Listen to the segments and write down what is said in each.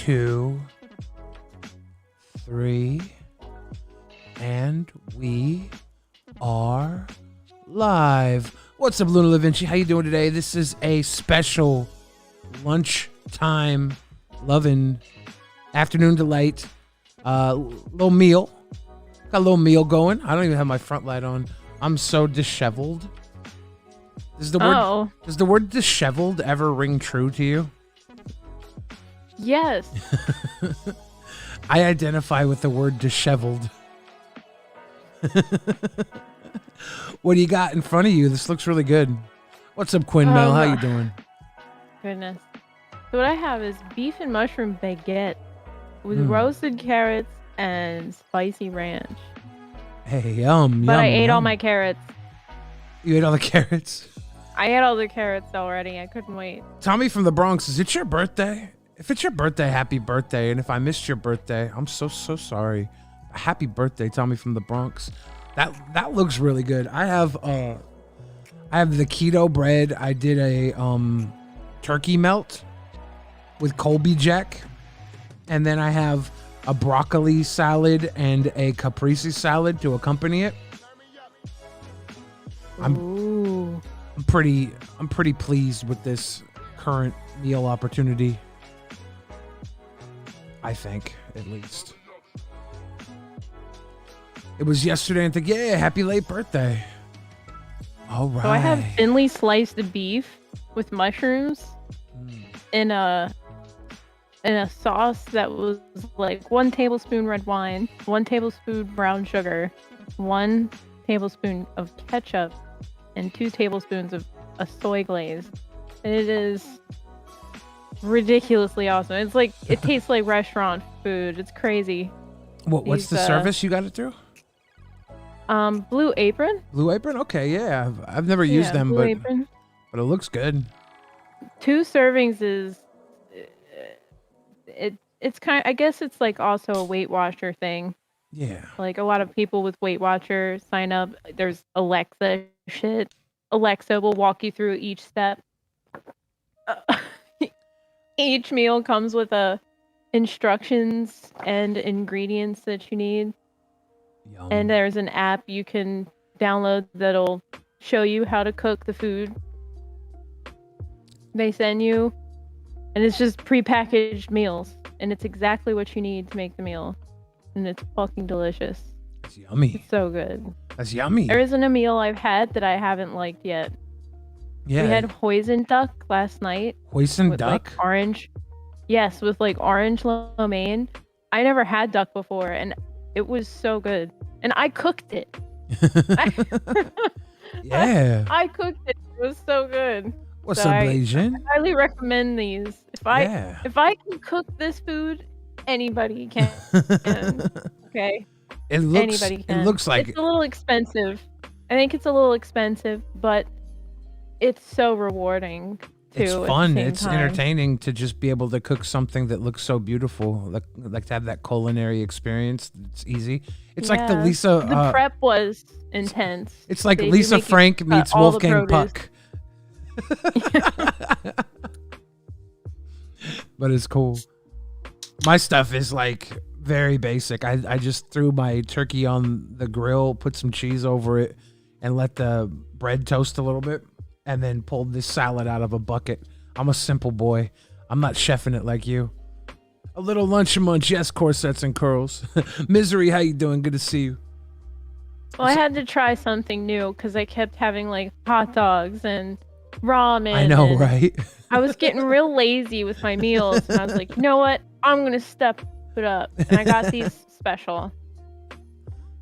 2, 3, and we are live. What's up, Luna Da Vinci? How you doing today? This is a special lunchtime Lovin afternoon delight. Little meal. Got a little meal going. I don't even have my front light on. I'm so disheveled. Does the word disheveled ever ring true to you? Yes. I identify with the word disheveled. What do you got in front of you? This looks really good. What's up, Quinn Mel? How you doing? Goodness. So what I have is beef and mushroom baguette with roasted carrots and spicy ranch. Hey, yum, but yum, I ate yum. all my carrots. You ate all the carrots? I ate all the carrots already. I couldn't wait. Tommy from the Bronx, is it your birthday? If it's your birthday, happy birthday. And if I missed your birthday, I'm so sorry. Happy birthday, Tommy from the Bronx. That looks really good. I have the keto bread. I did a turkey melt with Colby Jack. And then I have a broccoli salad and a caprese salad to accompany it. I'm pretty pleased with this current meal opportunity. I think, at least. It was yesterday and I think, yeah, happy late birthday. All right. So I have thinly sliced beef with mushrooms in a sauce that was like 1 tablespoon red wine, 1 tablespoon brown sugar, 1 tablespoon of ketchup, and 2 tablespoons of a soy glaze. And it is ridiculously awesome. It's like, it tastes like restaurant food. It's crazy. What's the service you got it through? Blue Apron. Blue Apron? Okay, yeah. I've never used them, but Apron. But it looks good. 2 servings is it's kind, I guess it's like also a Weight Watcher thing. Yeah. Like a lot of people with Weight Watcher sign up. There's Alexa shit. Alexa will walk you through each step. Each meal comes with instructions and ingredients that you need. Yum. And there's an app you can download that'll show you how to cook the food they send you. And it's just prepackaged meals. And it's exactly what you need to make the meal. And it's fucking delicious. It's yummy. It's so good. That's yummy. There isn't a meal I've had that I haven't liked yet. Yeah. We had hoisin duck last night. Hoisin with duck? Like orange. Yes, with like orange lo mein. I never had duck before, and it was so good. And I cooked it. Yeah. I cooked it. It was so good. What's So up, I Blasian? highly recommend these. If I can cook this food, anybody can. Okay. Anybody can. It looks like it's a little expensive. I think it's a little expensive, but it's so rewarding too. It's fun. It's entertaining to just be able to cook something that looks so beautiful. Like to have that culinary experience. It's easy. It's like the Lisa. The prep was intense. It's like Lisa Frank meets Wolfgang Puck. But it's cool. My stuff is like very basic. I just threw my turkey on the grill, put some cheese over it, and let the bread toast a little bit, and then pulled this salad out of a bucket. I'm a simple boy. I'm not chefing it like you. A little lunch and munch, yes, corsets and curls. Misery, how you doing? Good to see you. Well, I had to try something new because I kept having like hot dogs and ramen. I know, right? I was getting real lazy with my meals, and I was like, you know what? I'm gonna step it up, and I got these special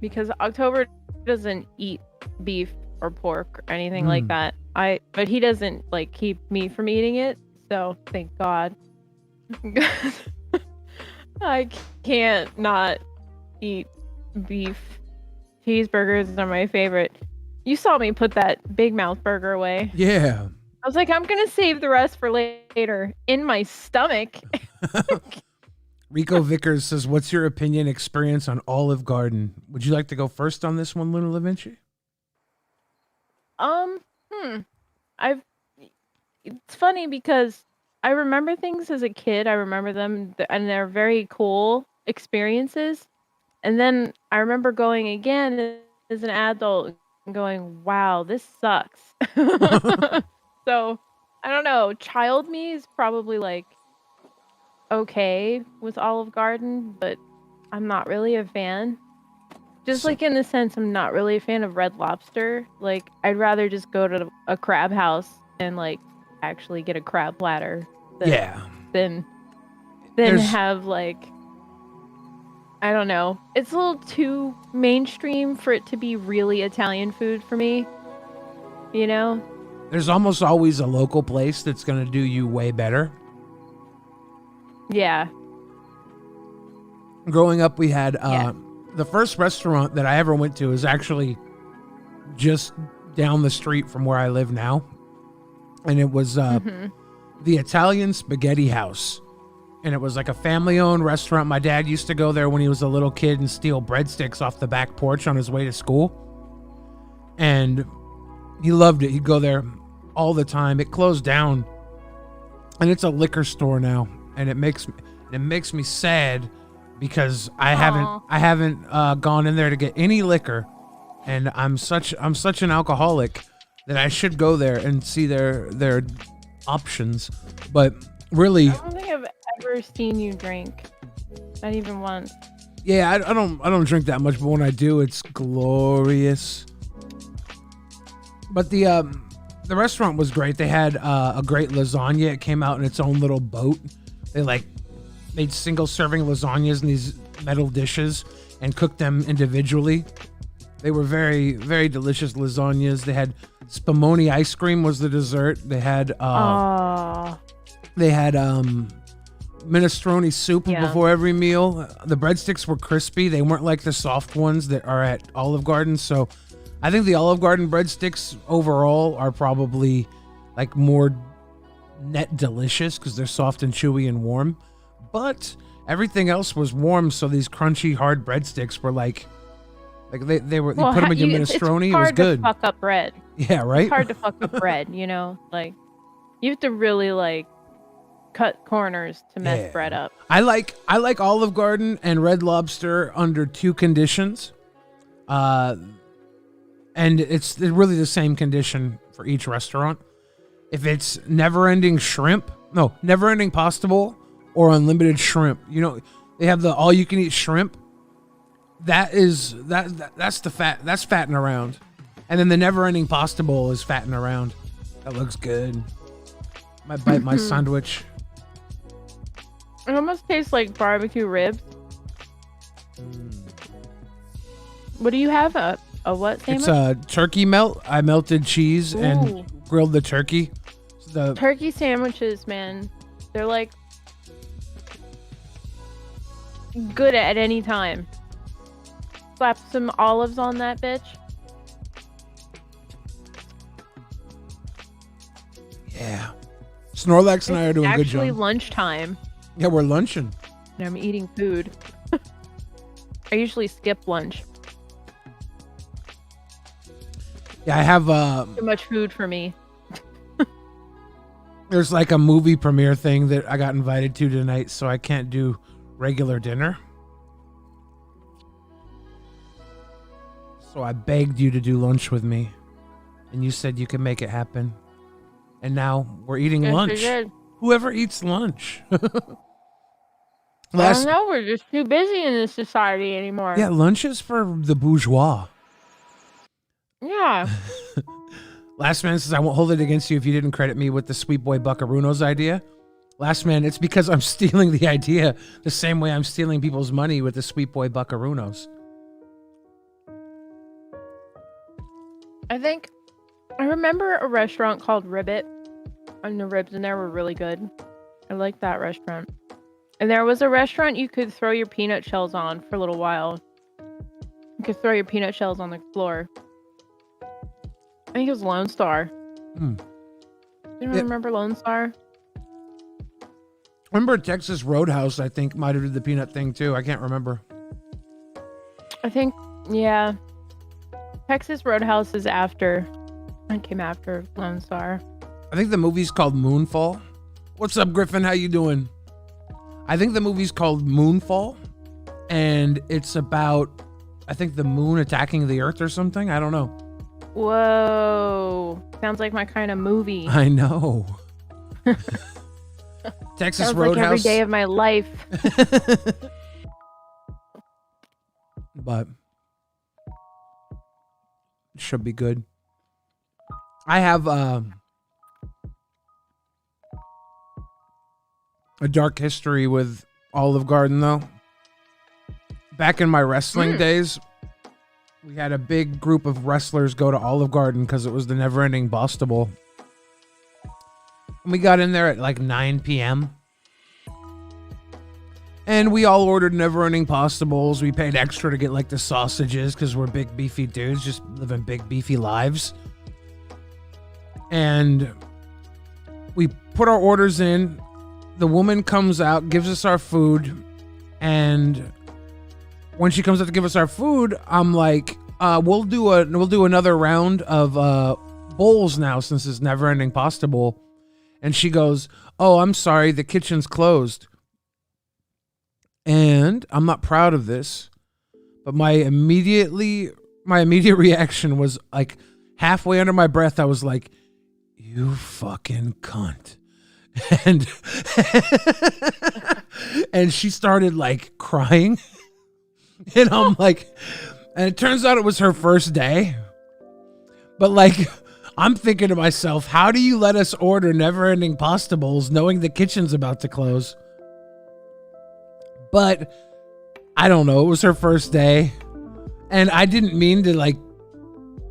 because October doesn't eat beef or pork or anything like that. But he doesn't like keep me from eating it, so thank God. I can't not eat beef. Cheeseburgers are my favorite. You saw me put that Big Mouth burger away. Yeah. I was like, I'm gonna save the rest for later. In my stomach. Rico Vickers says, what's your opinion experience on Olive Garden? Would you like to go first on this one, Luna Da Vinci? It's funny because I remember things as a kid. I remember them, and they're very cool experiences. And then I remember going again as an adult and going, "Wow, this sucks." So I don't know. Child me is probably like okay with Olive Garden, but I'm not really a fan. Just So, like in the sense, I'm not really a fan of Red Lobster. Like, I'd rather just go to a crab house and like actually get a crab platter than yeah. than There's have like, I don't know. It's a little too mainstream for it to be really Italian food for me. You know? there's almost always a local place that's gonna do you way better. Yeah. Growing up, we had Yeah. the first restaurant that I ever went to is actually just down the street from where I live now, and it was Mhm. the Italian Spaghetti House. And it was like a family-owned restaurant. My dad used to go there when he was a little kid and steal breadsticks off the back porch on his way to school. And he loved it. He'd go there all the time. It closed down, and it's a liquor store now. And it makes me sad because I Aw. haven't gone in there to get any liquor, and I'm such an alcoholic that I should go there and see their options. But really, I don't think I've ever seen you drink. Not even once. yeah, I don't drink that much, but when I do, it's glorious. But the restaurant was great. They had a great lasagna. It came out in its own little boat. They like made single serving lasagnas in these metal dishes and cooked them individually. They were very, very delicious lasagnas. They had spumoni ice cream was the dessert. They had Aw. minestrone soup Yeah. before every meal. The breadsticks were crispy. They weren't like the soft ones that are at Olive Garden. So I think the Olive Garden breadsticks overall are probably like more net delicious because they're soft and chewy and warm. But everything else was warm, so these crunchy hard breadsticks were like they were. You put them in your minestrone. It's It was hard good. to fuck up bread. Yeah, right. It's hard to fuck up bread, you know? Like, you have to really, like, cut corners to mess Yeah. bread up. I like Olive Garden and Red Lobster under two conditions. And it's really the same condition for each restaurant. If it's never-ending pasta bowl or unlimited shrimp. You know, they have the all-you-can-eat shrimp. That's the fat. That's fatting around. And then the never-ending pasta bowl is fatting around. That looks good. Might bite my sandwich. It almost tastes like barbecue ribs. What do you have? A what sandwich? It's a turkey melt. I melted cheese Ooh. and grilled the turkey. The Turkey sandwiches, man. They're like good at any time. Slap some olives on that bitch. yeah. Snorlax and I are doing good, Actually, John. lunchtime, Yeah, we're lunching. and I'm eating food. I usually skip lunch. Yeah, I have Too much food for me. there's like a movie premiere thing that I got invited to tonight, so I can't do regular dinner. So I begged you to do lunch with me, and you said you could make it happen. And now we're eating Yes, lunch. we did. Whoever eats lunch. I don't know. We're just too busy in this society anymore. Yeah, lunch is for the bourgeois. Yeah. Last man says, I won't hold it against you if you didn't credit me with the Sweet Boy Buckarunos idea. Last man, it's because I'm stealing the idea the same way I'm stealing people's money with the Sweet Boy Buckarunos. I remember a restaurant called Ribbit, and the ribs in there were really good. I liked that restaurant. And there was a restaurant you could throw your peanut shells on for a little while. You could throw your peanut shells on the floor. I think it was Lone Star. Hmm. You Yeah. remember Lone Star? Remember Texas Roadhouse, I think, might have did the peanut thing too. I can't remember. I think, yeah. Texas Roadhouse is after. It came after Lone Star. I think the movie's called Moonfall. What's up, Griffin? How you doing? I think the movie's called Moonfall, and it's about, I think, the moon attacking the Earth or something. I don't know. Whoa. Sounds like my kind of movie. I know. Texas Sounds Roadhouse. like every day of my life. But it should be good. I have a dark history with Olive Garden, though. Back in my wrestling days, we had a big group of wrestlers go to Olive Garden because it was the never-ending Bostable. And we got in there at like 9 p.m. And we all ordered never-ending Postables. We paid extra to get like the sausages because we're big beefy dudes just living big beefy lives. And we put our orders in. The woman comes out, gives us our food, and when she comes out to give us our food, I'm like, we'll do another round of bowls now since it's never-ending Pasta Bowl. And she goes, "Oh, I'm sorry, the kitchen's closed." And I'm not proud of this, but my immediate reaction was like halfway under my breath, I was like, "You fucking cunt." And and she started like crying. And I'm like, and it turns out it was her first day. But like, I'm thinking to myself, how do you let us order never-ending Pasta Bowls knowing the kitchen's about to close? But I don't know. It was her first day. And I didn't mean to like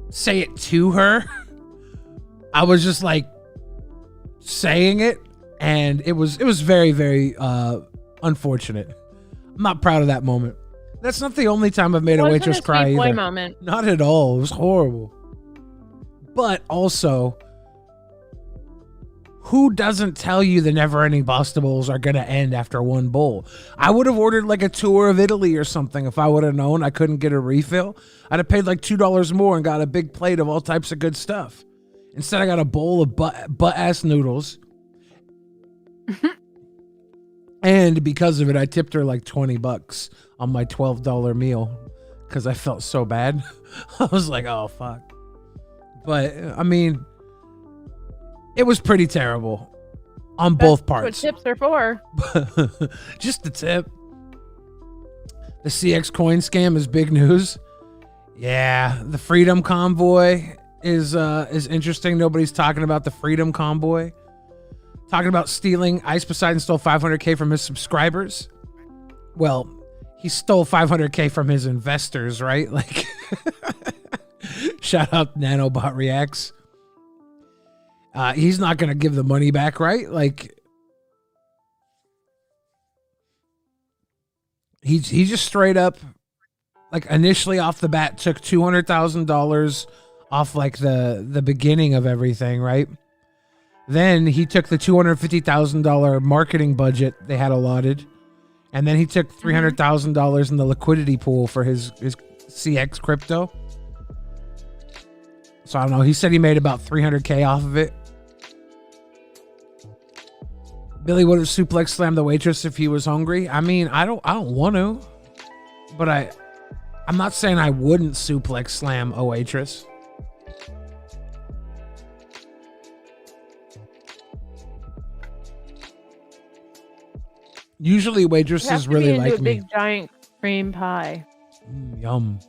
say it to her. I was just like saying it. And it was very, very unfortunate. I'm not proud of that moment. That's not the only time I've made a waitress cry either. Moment. Not at all. It was horrible. But also, who doesn't tell you the never-ending Pasta Bowls are going to end after one bowl? I would have ordered like a tour of Italy or something if I would have known I couldn't get a refill. I'd have paid like $2 more and got a big plate of all types of good stuff. Instead, I got a bowl of butt-ass noodles. And because of it, I tipped her like $20 on my $12 meal because I felt so bad. I was like, oh, fuck. But, I mean, it was pretty terrible on both parts. That's what tips are for. Just the tip. The CX coin scam is big news. Yeah, the Freedom Convoy is interesting. Nobody's talking about the Freedom Convoy. Talking about stealing. Ice Poseidon stole $500K from his subscribers. Well, he stole $500K from his investors, right? Like, shout out Nanobot Reacts. He's not going to give the money back, right? Like, he just straight up, like, initially off the bat took $200,000 off like the beginning of everything, right? Then he took the $250,000 marketing budget they had allotted, and then he took $300,000 in the liquidity pool for his CX crypto. So I don't know. He said he made about $300K off of it. Billy would have suplex slammed the waitress if he was hungry. I mean, I don't want to, but I'm not saying I wouldn't suplex slam a waitress. Usually waitresses really like me. A big giant cream pie. Yum.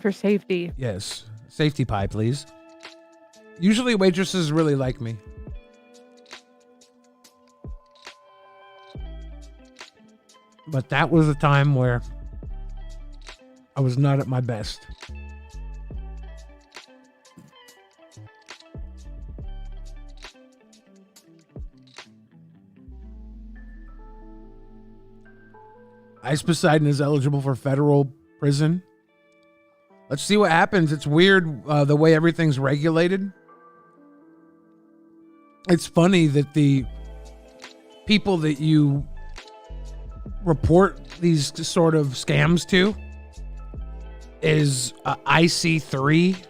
For safety. Yes. Safety pie, please. Usually waitresses really like me. But that was a time where I was not at my best. Ice Poseidon is eligible for federal prison. Let's see what happens. It's weird the way everything's regulated. It's funny that the people that you report these sort of scams to is IC3,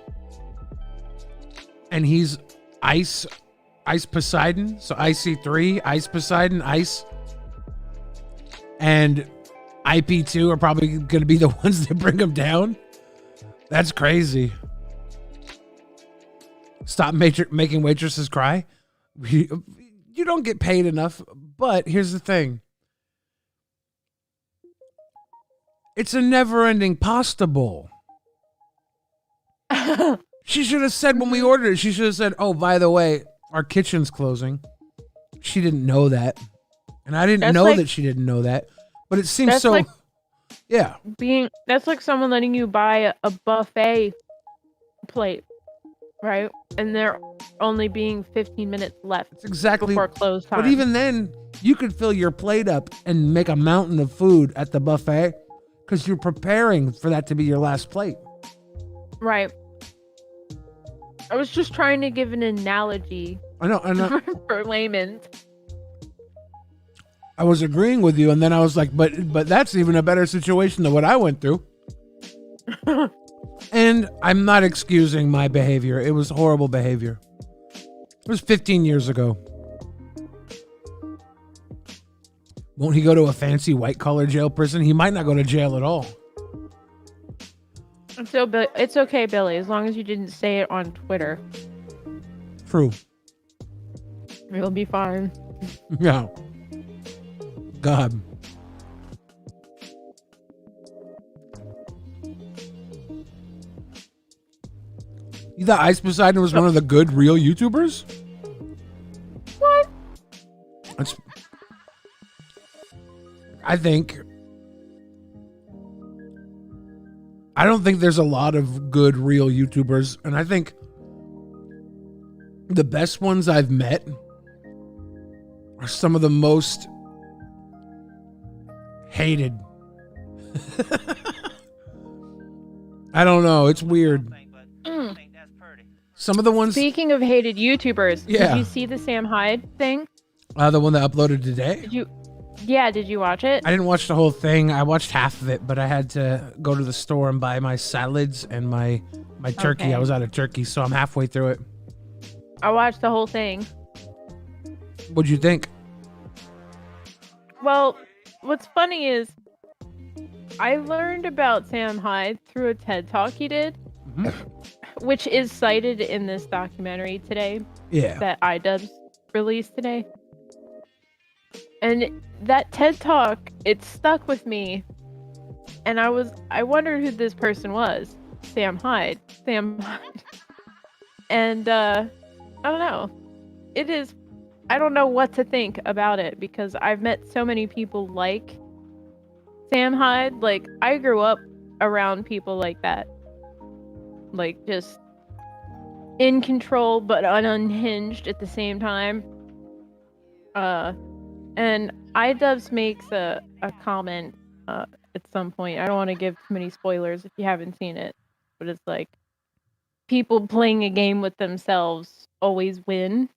and he's ICE Ice Poseidon. So IC3, Ice Poseidon, Ice. And IP2 are probably going to be the ones that bring them down. That's crazy. Stop making waitresses cry. You don't get paid enough. But here's the thing. It's a never-ending pasta bowl. She should have said when we ordered it, she should have said, oh, by the way, our kitchen's closing. She didn't know that. And I didn't know that she didn't know that. But it seems so... Like yeah. That's like someone letting you buy a buffet plate, right? And there only being 15 minutes left. That's exactly before close time. But even then, you could fill your plate up and make a mountain of food at the buffet because you're preparing for that to be your last plate. Right. I was just trying to give an analogy. I know. For laymen. I was agreeing with you, and then I was like, but that's even a better situation than what I went through. And I'm not excusing my behavior. It was horrible behavior. It was 15 years ago. Won't he go to a fancy white-collar jail prison? He might not go to jail at all. So, it's okay, Billy, as long as you didn't say it on Twitter. True. You'll be fine. Yeah. God. You thought Ice Poseidon was one of the good real YouTubers? What? I don't think there's a lot of good real YouTubers, and I think the best ones I've met are some of the most hated. I don't know. It's weird. Some of the ones. Speaking of hated YouTubers, yeah. Did you see the Sam Hyde thing? The one that uploaded today? Did you watch it? I didn't watch the whole thing. I watched half of it, but I had to go to the store and buy my salads and my turkey. Okay. I was out of turkey, so I'm halfway through it. I watched the whole thing. What'd you think? Well, what's funny is I learned about Sam Hyde through a TED Talk he did, which is cited in this documentary today. Yeah. That iDubbbz released today. And that TED Talk, it stuck with me. And I wondered who this person was. Sam Hyde. And I don't know. I don't know what to think about it because I've met so many people like Sam Hyde. Like, I grew up around people like that. Like, just in control but unhinged at the same time. And iDubbbz makes a comment at some point. I don't want to give too many spoilers if you haven't seen it, but it's like people playing a game with themselves always win.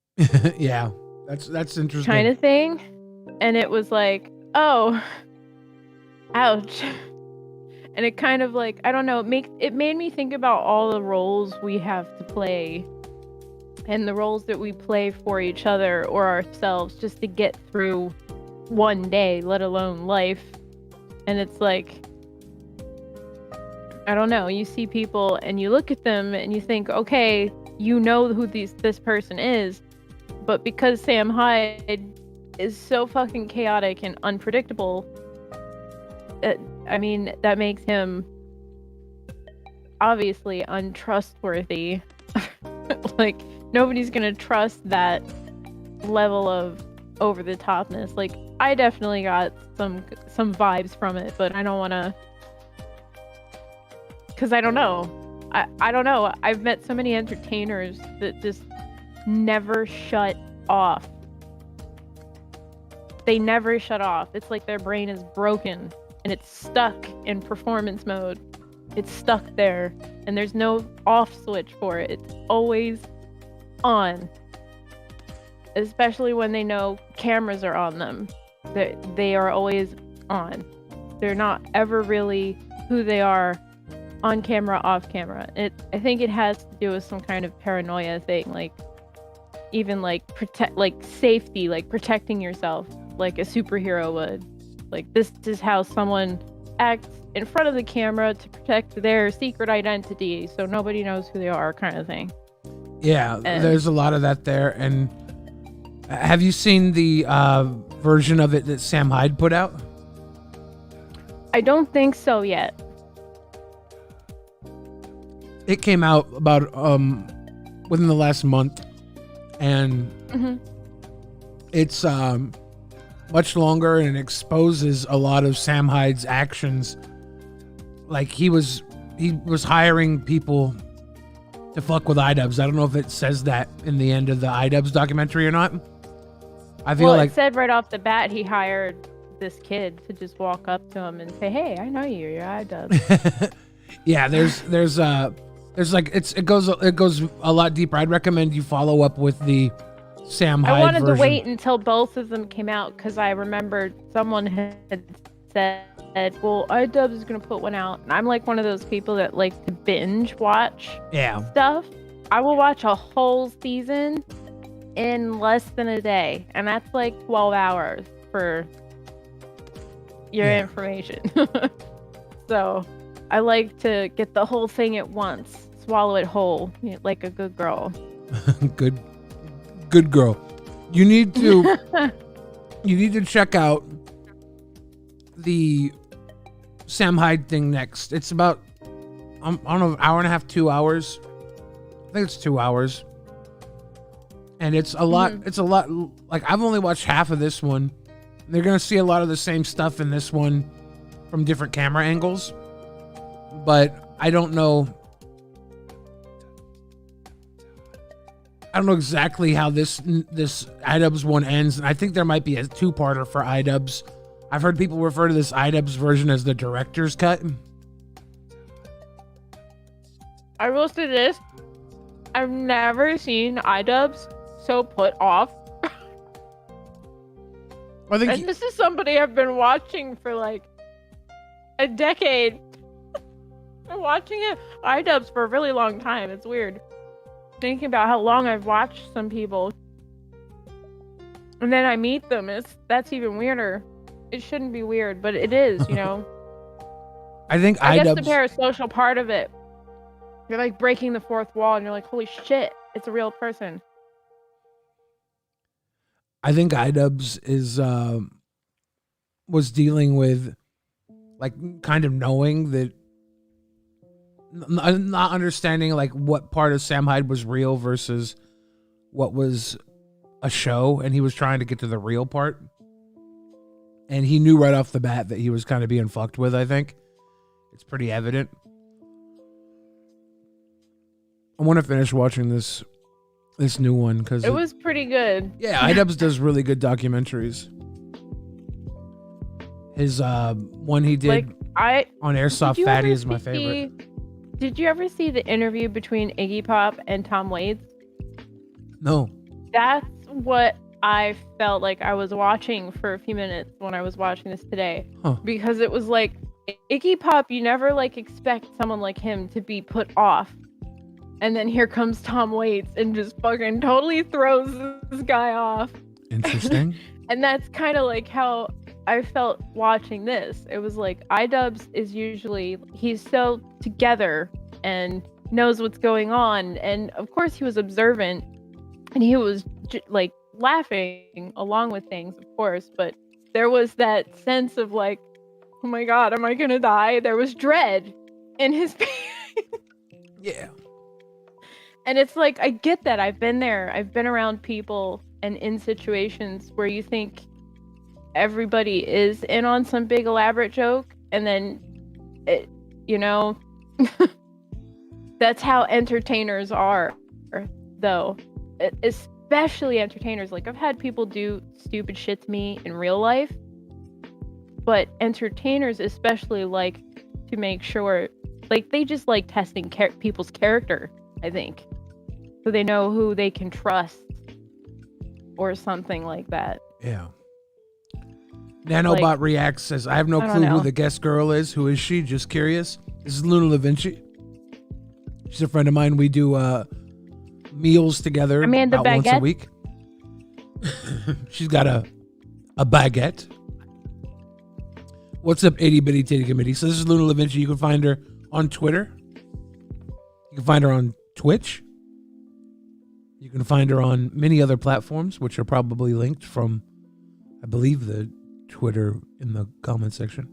Yeah, that's interesting. Kind of thing. And it was like, oh, ouch. And it kind of like, I don't know, it made me think about all the roles we have to play and the roles that we play for each other or ourselves just to get through one day, let alone life. And it's like, I don't know, you see people and you look at them and you think, okay, you know who this person is, but because Sam Hyde is so fucking chaotic and unpredictable, that makes him obviously untrustworthy. Like, nobody's gonna trust that level of over the topness. Like, I definitely got some vibes from it, but I don't want to, because I don't know. I don't know. I've met so many entertainers that just never shut off. They never shut off. It's like their brain is broken and it's stuck in performance mode. It's stuck there and there's no off switch for it. It's always on. Especially when they know cameras are on them. They are always on. They're not ever really who they are on camera, off camera. I think it has to do with some kind of paranoia thing. Like, even like safety, like protecting yourself like a superhero would. Like, this is how someone acts in front of the camera to protect their secret identity so nobody knows who they are, kind of thing. Yeah, there's a lot of that there. And have you seen the version of it that Sam Hyde put out? I don't think so yet. It came out about within the last month, and it's much longer and exposes a lot of Sam Hyde's actions. Like, he was hiring people to fuck with iDubbbz. I don't know if it says that in the end of the iDubbbz documentary or not. I feel like it said right off the bat he hired this kid to just walk up to him and say, "Hey, I know you. You're iDubbbz." Yeah, there's like it goes a lot deeper. I'd recommend you follow up with the Sam Hyde I wanted version. to wait until both of them came out because I remembered someone had said, "Well, iDubbbz is gonna put one out," and I'm like one of those people that like to binge watch stuff. I will watch a whole season in less than a day, and that's like 12 hours for your information. So I like to get the whole thing at once, swallow it whole, like a good girl. good girl. You need to check out the Sam Hyde thing next. It's about I don't know, an hour and a half, 2 hours. I think it's 2 hours. And it's a lot. It's a lot. Like, I've only watched half of this one. They're gonna see a lot of the same stuff in this one from different camera angles, but I don't know exactly how this iDubbbz one ends, and I think there might be a two-parter for iDubbbz. I've heard people refer to this iDubbbz version as the director's cut. I will say this: I've never seen iDubbbz so put off. And this is somebody I've been watching for like a decade. I'm watching iDubbbz for a really long time. It's weird thinking about how long I've watched some people, and then I meet them. That's even weirder. It shouldn't be weird, but it is, you know. I guess the parasocial part of it. You're like breaking the fourth wall, and you're like, holy shit, it's a real person. I think iDubbbz is was dealing with, like, kind of knowing that, not understanding like what part of Sam Hyde was real versus what was a show, and he was trying to get to the real part, and he knew right off the bat that he was kind of being fucked with. I think it's pretty evident. I want to finish watching this new one because it was pretty good. Yeah, iDubbbz does really good documentaries. His one he did on Airsoft Fatty is my favorite. Did you ever see the interview between Iggy Pop and Tom Waits? No. That's what I felt like I was watching for a few minutes when I was watching this today. Because it was like, Iggy Pop, you never like expect someone like him to be put off. And then here comes Tom Waits and just fucking totally throws this guy off. Interesting. And that's kind of like how I felt watching this. It was like, iDubbbz is usually, he's so together and knows what's going on. And of course he was observant and he was like laughing along with things, of course. But there was that sense of like, oh my God, am I going to die? There was dread in his face. Yeah. And it's like, I get that. I've been there. I've been around people and in situations where you think everybody is in on some big elaborate joke, and then it, you know, that's how entertainers are, though. Especially entertainers. Like, I've had people do stupid shit to me in real life, but entertainers especially like to make sure, like, they just like testing people's character, I think, so they know who they can trust or something like that. Yeah. Nanobot Reacts says, I have no clue who the guest girl is. Who is she? Just curious. This is Luna Vinci. She's a friend of mine. We do meals together Amanda about once a Baguette. week. She's got a baguette. What's up, itty bitty titty committee? So this is Luna Lovin. You can find her on Twitter. You can find her on Twitch. You can find her on many other platforms, which are probably linked from, I believe, the Twitter in the comment section.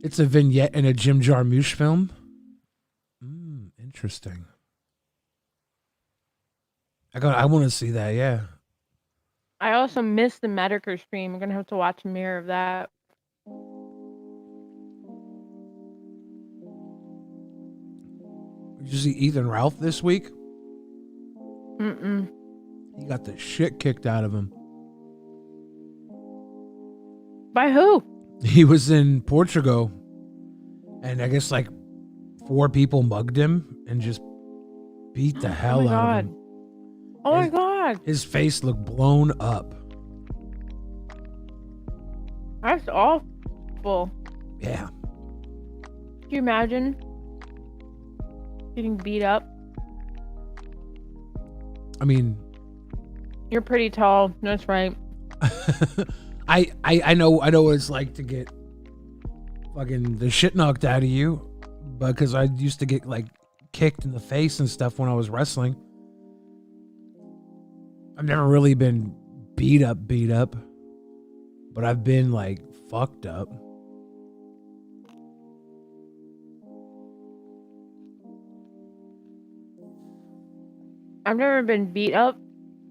It's a vignette in a Jim Jarmusch film. Interesting. I want to see that, yeah. I also missed the Metokur stream. I'm gonna have to watch a mirror of that. Did you see Ethan Ralph this week? Mm-mm. He got the shit kicked out of him. By who? He was in Portugal, and I guess like 4 people mugged him and just beat the hell out of him. Oh my god. His face looked blown up. That's awful. Yeah. Can you imagine getting beat up? I mean, you're pretty tall. That's right. I know what it's like to get fucking the shit knocked out of you, because I used to get like kicked in the face and stuff when I was wrestling. I've never really been beat up, but I've been like fucked up. I've never been beat up,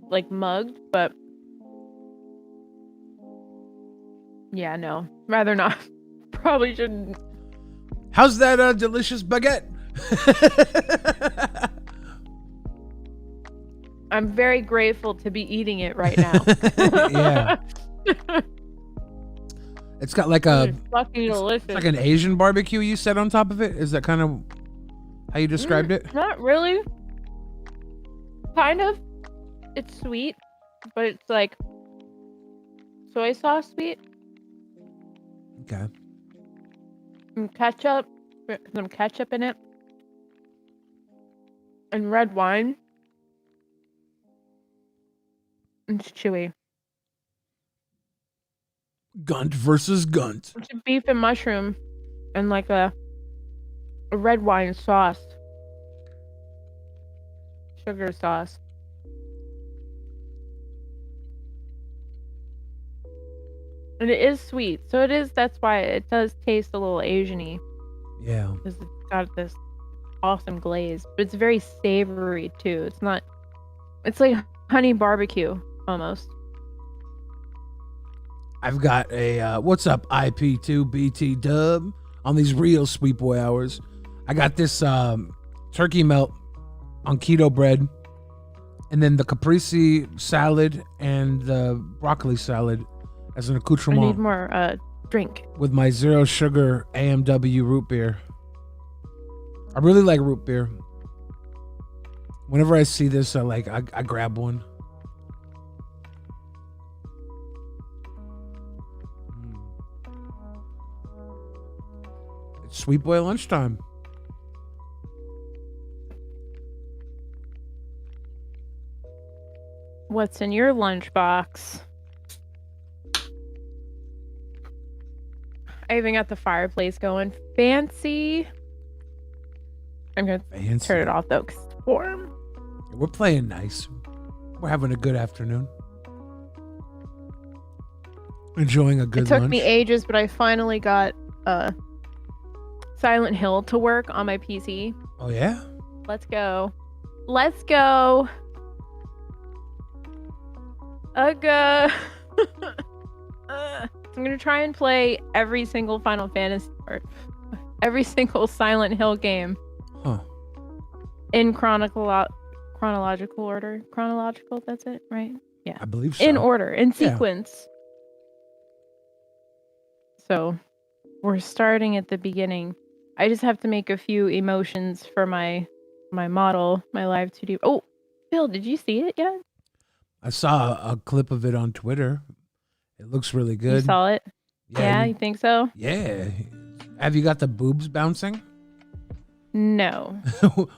like mugged, but yeah, no, rather not. Probably shouldn't. How's that delicious baguette? I'm very grateful to be eating it right now. Yeah. It's got like a fucking delicious. It's like an Asian barbecue you set on top of it. Is that kind of how you described it? Not really. Kind of. It's sweet, but it's like soy sauce sweet. Okay. And ketchup. Some ketchup in it. And red wine. It's chewy. Gunt versus Gunt. It's a beef and mushroom and like a red wine sauce. Sugar sauce. And it is sweet. So it is, that's why it does taste a little Asian-y. Yeah. Because it's got this awesome glaze. But it's very savory too. It's not, it's like honey barbecue almost. I've got a what's up IP2BT dub on these real sweet boy hours. I got this turkey melt on keto bread, and then the caprese salad and the broccoli salad as an accoutrement. I need more drink with my 0 sugar AMW root beer. I really like root beer. Whenever I see this, I grab one. It's sweet boy lunchtime. What's in your lunchbox? I even got the fireplace going. Fancy. I'm going to turn it off though because it's warm. We're playing nice. We're having a good afternoon. Enjoying a good lunch. It took me ages, but I finally got Silent Hill to work on my PC. Oh, yeah? Let's go. Let's go. Ugga. I'm going to try and play every single Final Fantasy or every single Silent Hill game. Huh. In chronological order. Chronological, that's it, right? Yeah. I believe so. In order, in sequence. Yeah. So, we're starting at the beginning. I just have to make a few emotions for my model, my live 2D. Oh, Phil, did you see it yet? I saw a clip of it on Twitter. It looks really good. You saw it? Yeah, you think so? Yeah. Have you got the boobs bouncing? No.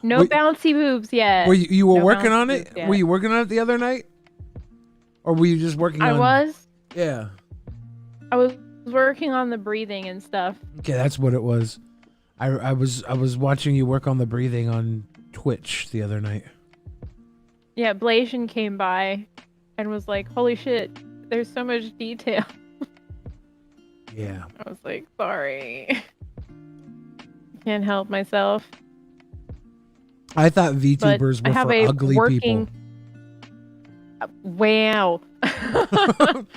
No Were, bouncy boobs yet. you were No working bouncy on boobs it? yet. Were you working on it the other night? Or were you just working I on... was. Yeah. I was working on the breathing and stuff. Okay, that's what it was. I was watching you work on the breathing on Twitch the other night. Yeah, Blasian came by and was like, "Holy shit, there's so much detail." Yeah. I was like, "Sorry. Can't help myself." I thought But VTubers I were have for a ugly working Wow. people.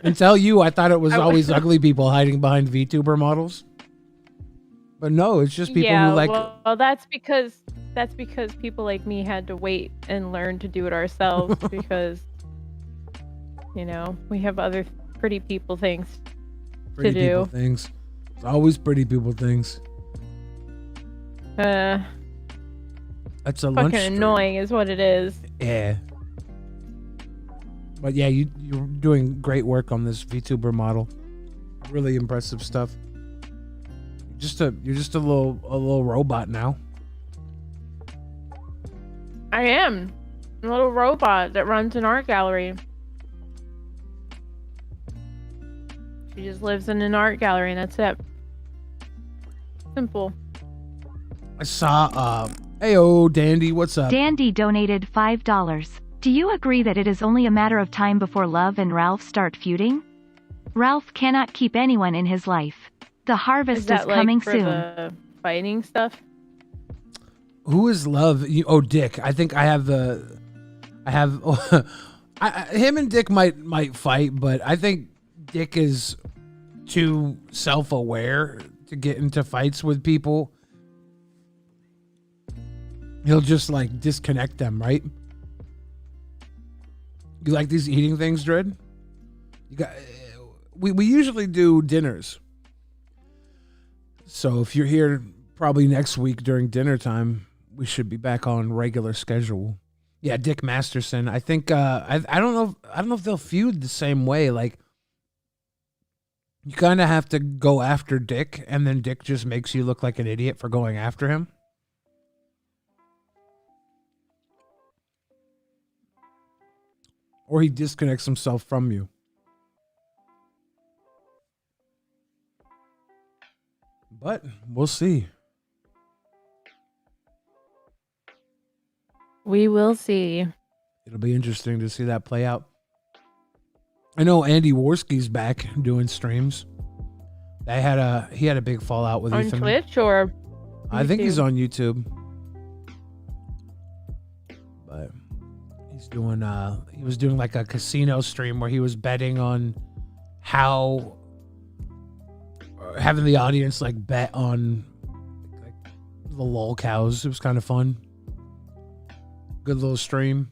Until you, I thought it was always ugly people hiding behind VTuber models. But no, it's just people who like... well, that's because people like me had to wait and learn to do it ourselves because we have other pretty people things pretty to people do. things. It's always pretty people things. That's a lunch fucking stream. annoying is what it is. Yeah. But yeah, you're doing great work on this VTuber model. Really impressive stuff. You're just a little robot now. I am a little robot that runs an art gallery. She just lives in an art gallery and that's it. Simple. I saw Heyo, Dandy, what's up? Dandy donated $5. Do you agree that it is only a matter of time before Love and Ralph start feuding? Ralph cannot keep anyone in his life. The harvest is coming for soon. The fighting stuff? Who is Love? Dick. I think I have him and Dick might fight, but I think Dick is too self-aware to get into fights with people. He'll just like disconnect them, right? You like these eating things, Dread? We usually do dinners. So if you're here probably next week during dinner time, we should be back on regular schedule. Yeah, Dick Masterson. I think I don't know if they'll feud the same way. Like you kind of have to go after Dick, and then Dick just makes you look like an idiot for going after him. Or he disconnects himself from you. But we'll see. We will see. It'll be interesting to see that play out. I know Andy Worski's back doing streams. He had a big fallout with on Ethan. Twitch or I think he's YouTube? on YouTube. But he's doing he was doing like a casino stream where he was betting on how having the audience like bet on like the lol cows. It was kind of fun. Good little stream.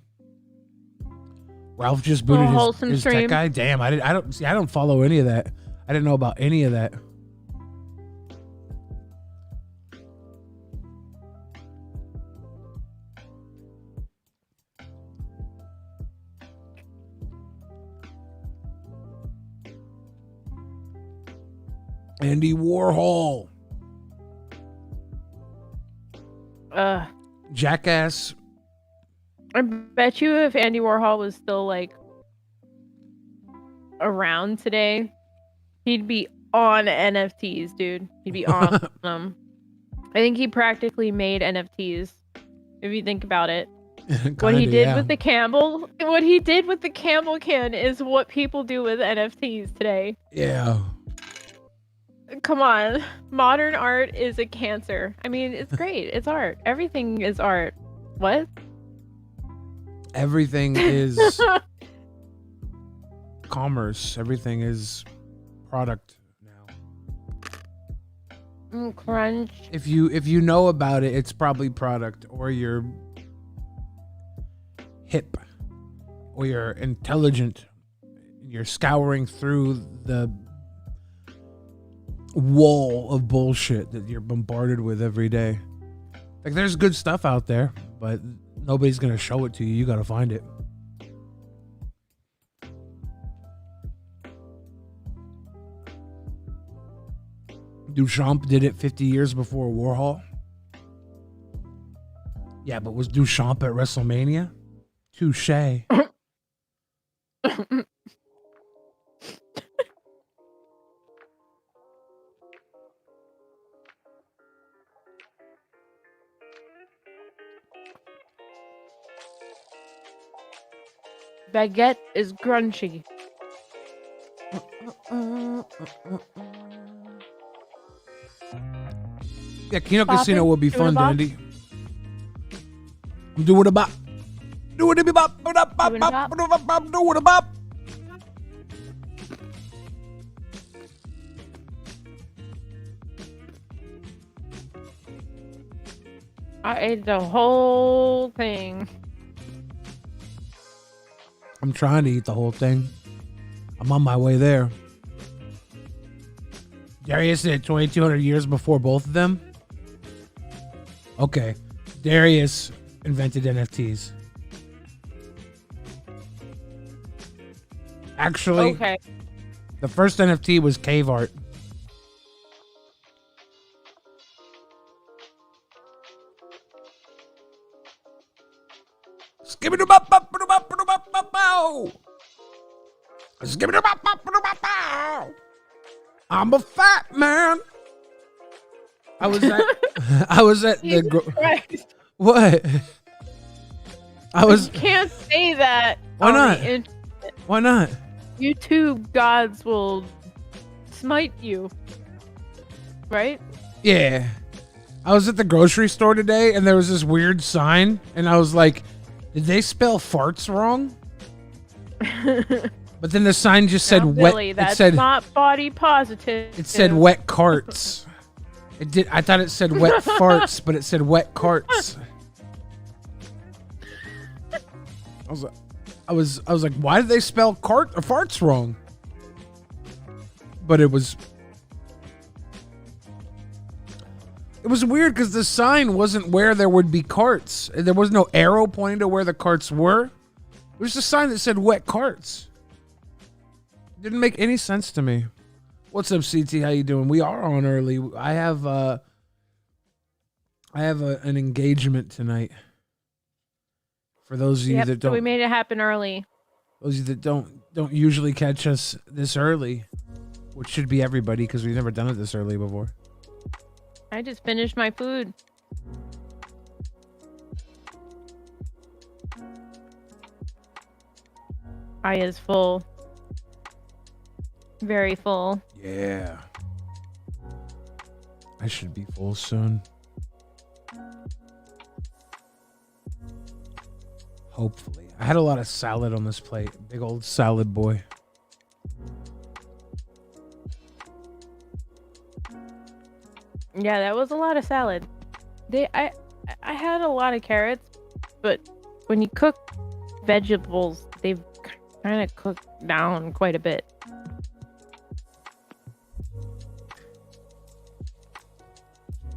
Ralph just booted his tech stream. guy. Damn, I don't follow any of that. I didn't know about any of that. Andy Warhol. Jackass. I bet you if Andy Warhol was still like around today, he'd be on NFTs, dude. He'd be on them. I think he practically made NFTs. If you think about it. What he did with the Campbell can is what people do with NFTs today. Yeah. Come on. Modern art is a cancer. I mean, it's great. It's art. Everything is art. What? Everything is commerce. Everything is product now. Crunch. If you know about it, it's probably product, or you're hip, or you're intelligent. You're scouring through the wall of bullshit that you're bombarded with every day. Like there's good stuff out there, but nobody's gonna show it to you. You gotta find it. Duchamp did it 50 years before Warhol. Yeah, but was Duchamp at WrestleMania? Touche. Baguette is crunchy. Yeah, Kino Bop Casino it, would be do the fun, bop. Dandy. Do it a bop. Do it a bop. Do it a bop. Doing a bop. Do it a bop. Do it a bop. I ate the whole thing. I'm trying to eat the whole thing. I'm on my way there. Darius did 2,200 years before both of them. Okay. Darius invented NFTs. Actually, Okay. the first NFT was cave art. I'm a fat man. I was at the Christ. what? I was. You can't say that. Why on not? the Why not? YouTube gods will smite you. Right? Yeah. I was at the grocery store today and there was this weird sign and I was like, did they spell farts wrong? But then the sign just said Now, wet. Billy, It that's said not body positive. it said wet carts. It did. I thought it said wet farts, but it said wet carts. I was like, why did they spell cart or farts wrong? But it was weird because the sign wasn't where there would be carts. There was no arrow pointing to where the carts were. It was just a sign that said wet carts. Didn't make any sense to me. What's up, CT? How you doing? We are on early. I have an engagement tonight. For those of you that So we don't, made it happen early. those of you that don't usually catch us this early, which should be everybody because we've never done it this early before. I just finished my food. I is full. Very full. Yeah. I should be full soon. Hopefully. I had a lot of salad on this plate. Big old salad boy. Yeah, that was a lot of salad. I had a lot of carrots, but when you cook vegetables, they've kind of cooked down quite a bit.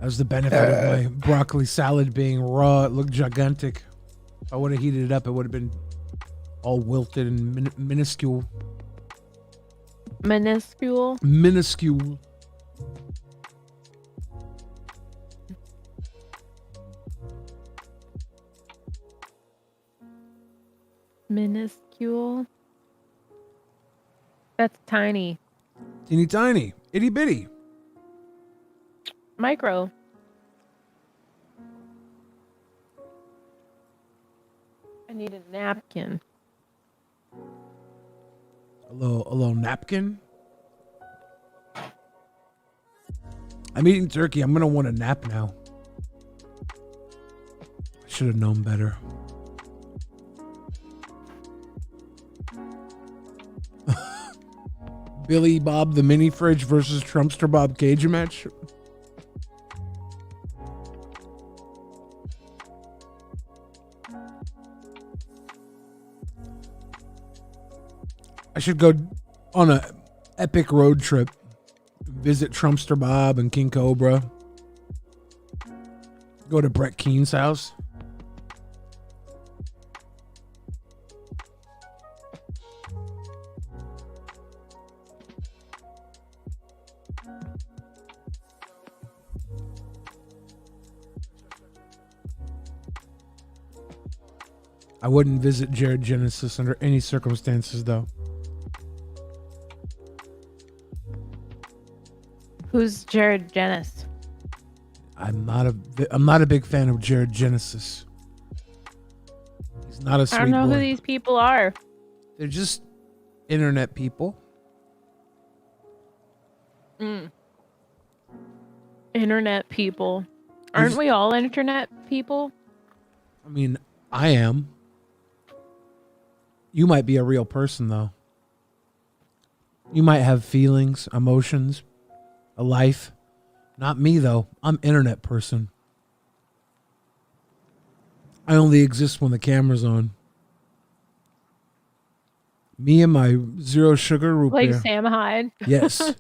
That was the benefit of my broccoli salad being raw. It looked gigantic. If I would have heated it up, it would have been all wilted and minuscule. Minuscule. Minuscule. Minuscule. That's tiny. Teeny tiny. Itty bitty. Micro. I need a napkin. A little napkin. I'm eating turkey. I'm gonna want a nap now. I should have known better. Billy Bob the mini fridge versus Trumpster Bob cage match. I should go on a epic road trip. Visit Trumpster Bob and King Cobra. Go to Brett Keene's house. I wouldn't visit Jared Genesis under any circumstances, though. Who's Jared Genesis? I'm not a big fan of Jared Genesis. He's not a sweet boy. I don't know who these people are. They're just internet people. Internet people. Aren't we all internet people? I mean, I am. You might be a real person, though. You might have feelings, emotions, a life. Not me, though. I'm internet person. I only exist when the camera's on. Me and my zero sugar root beer. Like Sam Hyde? Yes.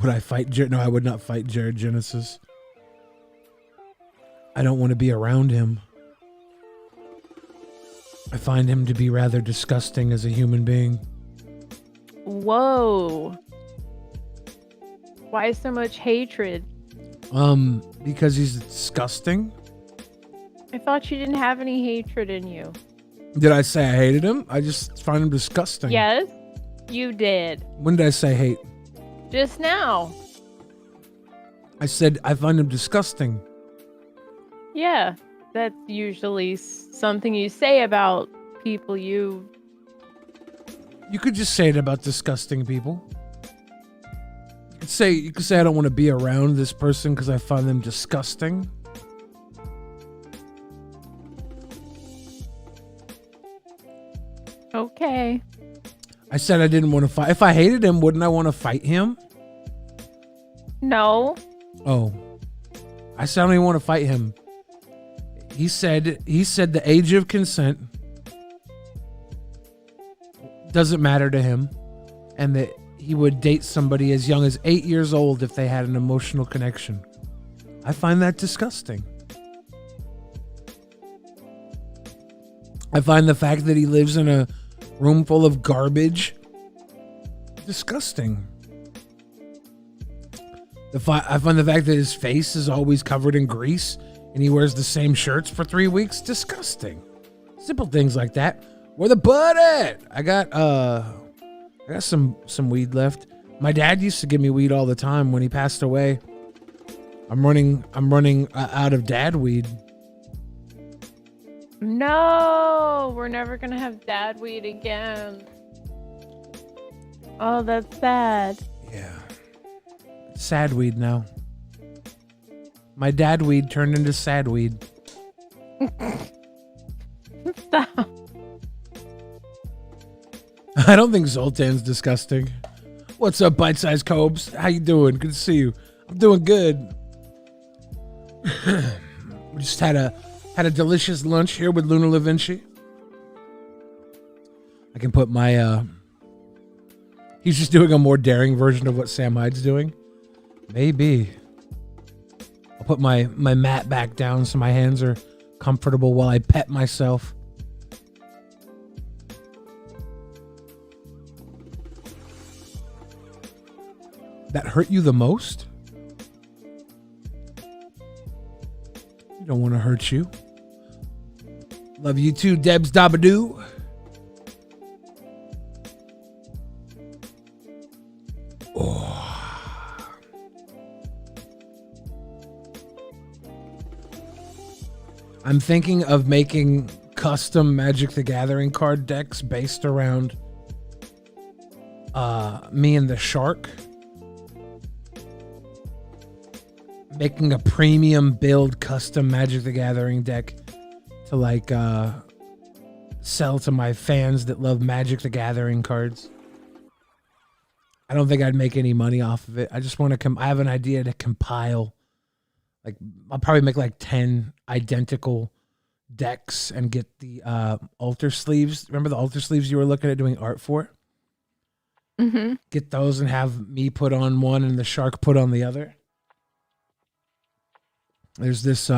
Would I fight Jared? No, I would not fight Jared Genesis. I don't want to be around him. I find him to be rather disgusting as a human being. Whoa. Why so much hatred? Because he's disgusting. I thought you didn't have any hatred in you. Did I say I hated him? I just find him disgusting. Yes, you did. When did I say hate? Just now. I said I find him disgusting. Yeah, that's usually something you say about people you... You could just say it about disgusting people. You could say I don't want to be around this person because I find them disgusting. Okay. I said I didn't want to fight. If I hated him, wouldn't I want to fight him? No. Oh. I said I don't even want to fight him. He said the age of consent doesn't matter to him, and that he would date somebody as young as 8 years old if they had an emotional connection. I find that disgusting. I find the fact that he lives in a room full of garbage disgusting. I find the fact that his face is always covered in grease and he wears the same shirts for 3 weeks disgusting. Simple things like that. Where the bud at? I got some weed left. My dad used to give me weed all the time. When he passed away, I'm running out of dad weed. No, we're never gonna have dad weed again. Oh, that's sad. Yeah. Sad weed now. My dad weed turned into sad weed. Stop. I don't think Zoltan's disgusting. What's up, bite-sized Cobes? How you doing? Good to see you. I'm doing good. We just had a delicious lunch here with Luna Vinci. I can put my he's just doing a more daring version of what Sam Hyde's doing. Maybe. I'll put my mat back down so my hands are comfortable while I pet myself. That hurt you the most? You don't want to hurt you. Love you too, Debs Dabadoo. Oh. I'm thinking of making custom Magic the Gathering card decks based around me and the shark. Making a premium build custom Magic the Gathering deck to like sell to my fans that love Magic the Gathering cards. I don't think I'd make any money off of it. I just want to I have an idea to compile. Like I'll probably make like 10 identical decks and get the altar sleeves. Remember the altar sleeves you were looking at doing art for? Mm-hmm. Get those and have me put on one and the shark put on the other. There's this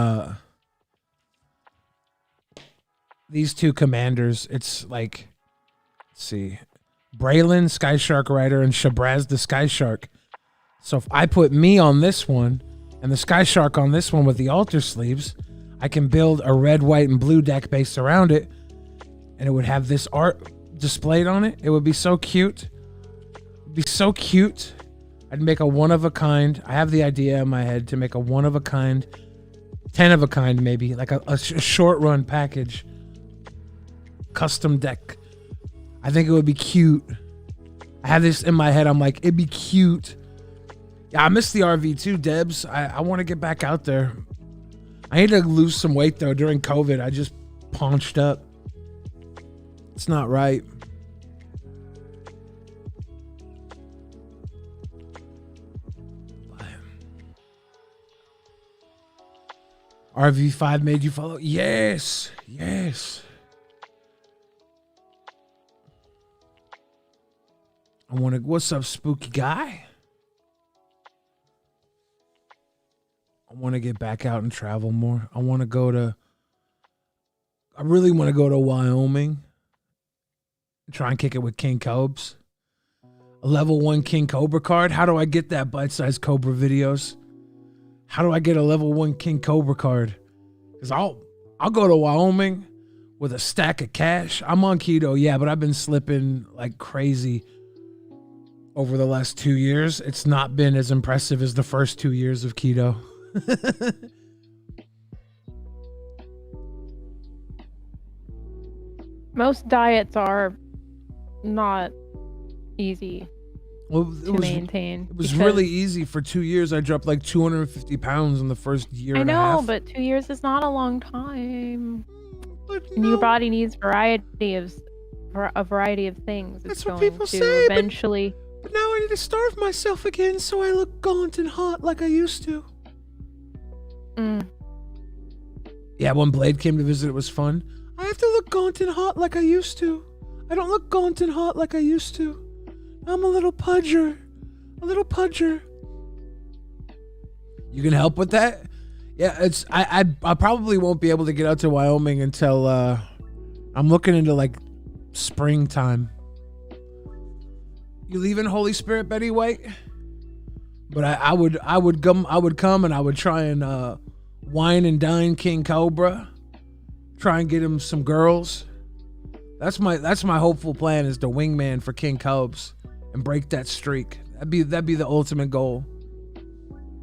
these two commanders. It's like, let's see, Braylon, Sky Shark Rider, and Shabraz the Sky Shark. So if I put me on this one and the Sky Shark on this one with the altar sleeves, I can build a red, white, and blue deck based around it, and it would have this art displayed on it. It would be so cute. It'd be so cute. I'd make a one of a kind. I have the idea in my head to make a one of a kind, 10 of a kind maybe, like a short run package, custom deck. I think it would be cute. I have this in my head. I'm like, it'd be cute. Yeah, I miss the RV too, Debs. I want to get back out there. I need to lose some weight though. During COVID, I just paunched up. It's not right. RV5 made you follow? Yes. Yes. I want to... What's up, spooky guy? I want to get back out and travel more. I want to go to... I really want to go to Wyoming. Try and kick it with King Cobes. A level 1 King Cobra card. How do I get that bite-sized Cobra videos? How do I get a level 1 King Cobra card? Because I'll go to Wyoming with a stack of cash. I'm on keto, yeah, but I've been slipping like crazy over the last 2 years. It's not been as impressive as the first 2 years of keto. Most diets are not easy to maintain. It was really easy. For 2 years, I dropped like 250 pounds in the first year and a half. I know, but 2 years is not a long time. And your body needs a variety of things. That's what people say. Eventually. But now I need to starve myself again so I look gaunt and hot like I used to. Yeah, when Blade came to visit, it was fun. I have to look gaunt and hot like I used to. I don't look gaunt and hot like I used to. I'm a little pudger. A little pudger. You can help with that? Yeah, it's I probably won't be able to get out to Wyoming until I'm looking into like springtime. You leaving, Holy Spirit, Betty White? But I would come and I would try and wine and dine King Cobra. Try and get him some girls. That's my hopeful plan, is the wingman for King Cobes and break that streak. That'd be the ultimate goal.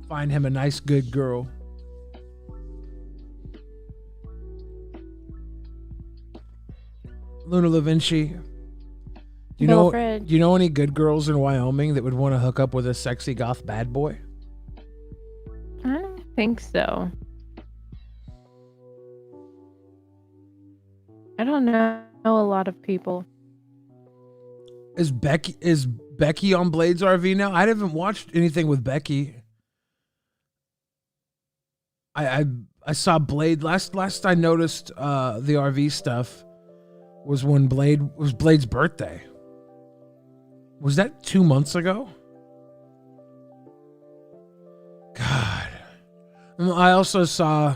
Find him a nice good girl. Luna Vinci. Do you know any good girls in Wyoming that would want to hook up with a sexy goth bad boy? I don't think so. I don't know a lot of people. Is Becky on Blade's RV now? I haven't watched anything with Becky. I saw Blade last I noticed the RV stuff was when Blade's birthday. Was that 2 months ago? God. I also saw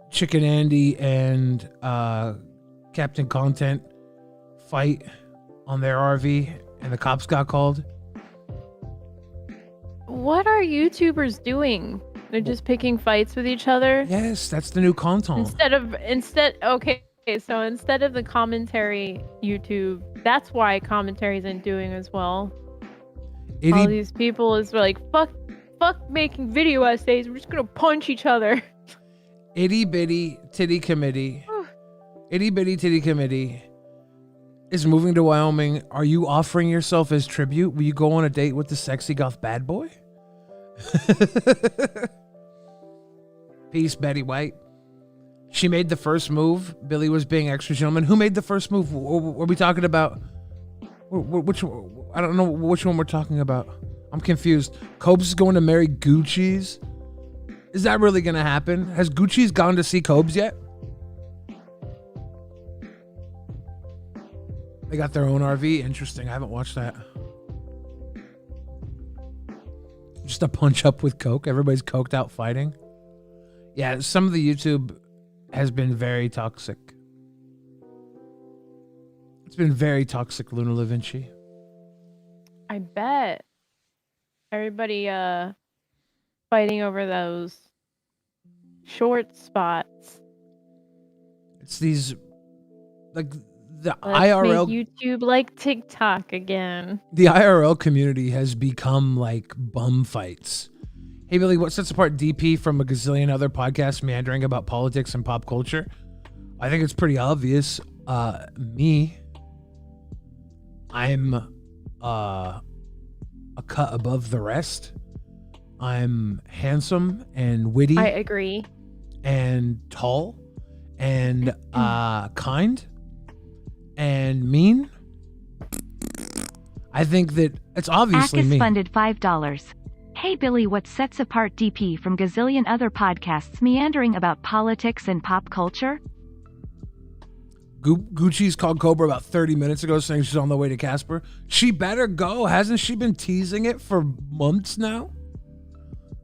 Chicken Andy and Captain Content fight on their RV, and the cops got called. What are YouTubers doing? They're just picking fights with each other? Yes, that's the new content. So instead of the commentary YouTube, that's why commentary isn't doing as well. All these people is like, fuck making video essays. We're just gonna punch each other. Itty bitty titty committee. Itty bitty titty committee is moving to Wyoming. Are you offering yourself as tribute? Will you go on a date with the sexy goth bad boy? Peace, Betty White. She made the first move. Billy was being extra gentleman. Who made the first move? Were we talking about? Which? I don't know which one we're talking about. I'm confused. Cobes is going to marry Gucci's. Is that really going to happen? Has Gucci's gone to see Cobes yet? They got their own RV. Interesting. I haven't watched that. Just a punch up with Coke. Everybody's coked out fighting. Yeah, some of the YouTube has been very toxic. It's been very toxic, Luna Vinci. I bet. Everybody fighting over those short spots. It's these, like, the Let's IRL. make YouTube like TikTok again. The IRL community has become like bum fights. Hey, Billy, what sets apart DP from a gazillion other podcasts meandering about politics and pop culture? I think it's pretty obvious. Me, I'm a cut above the rest. I'm handsome and witty. I agree. And tall and kind and mean. I think that it's obviously Akis me. funded $5. Hey Billy, what sets apart DP from gazillion other podcasts meandering about politics and pop culture? Gucci's called Cobra about 30 minutes ago saying she's on the way to Casper. She better go. Hasn't she been teasing it for months now?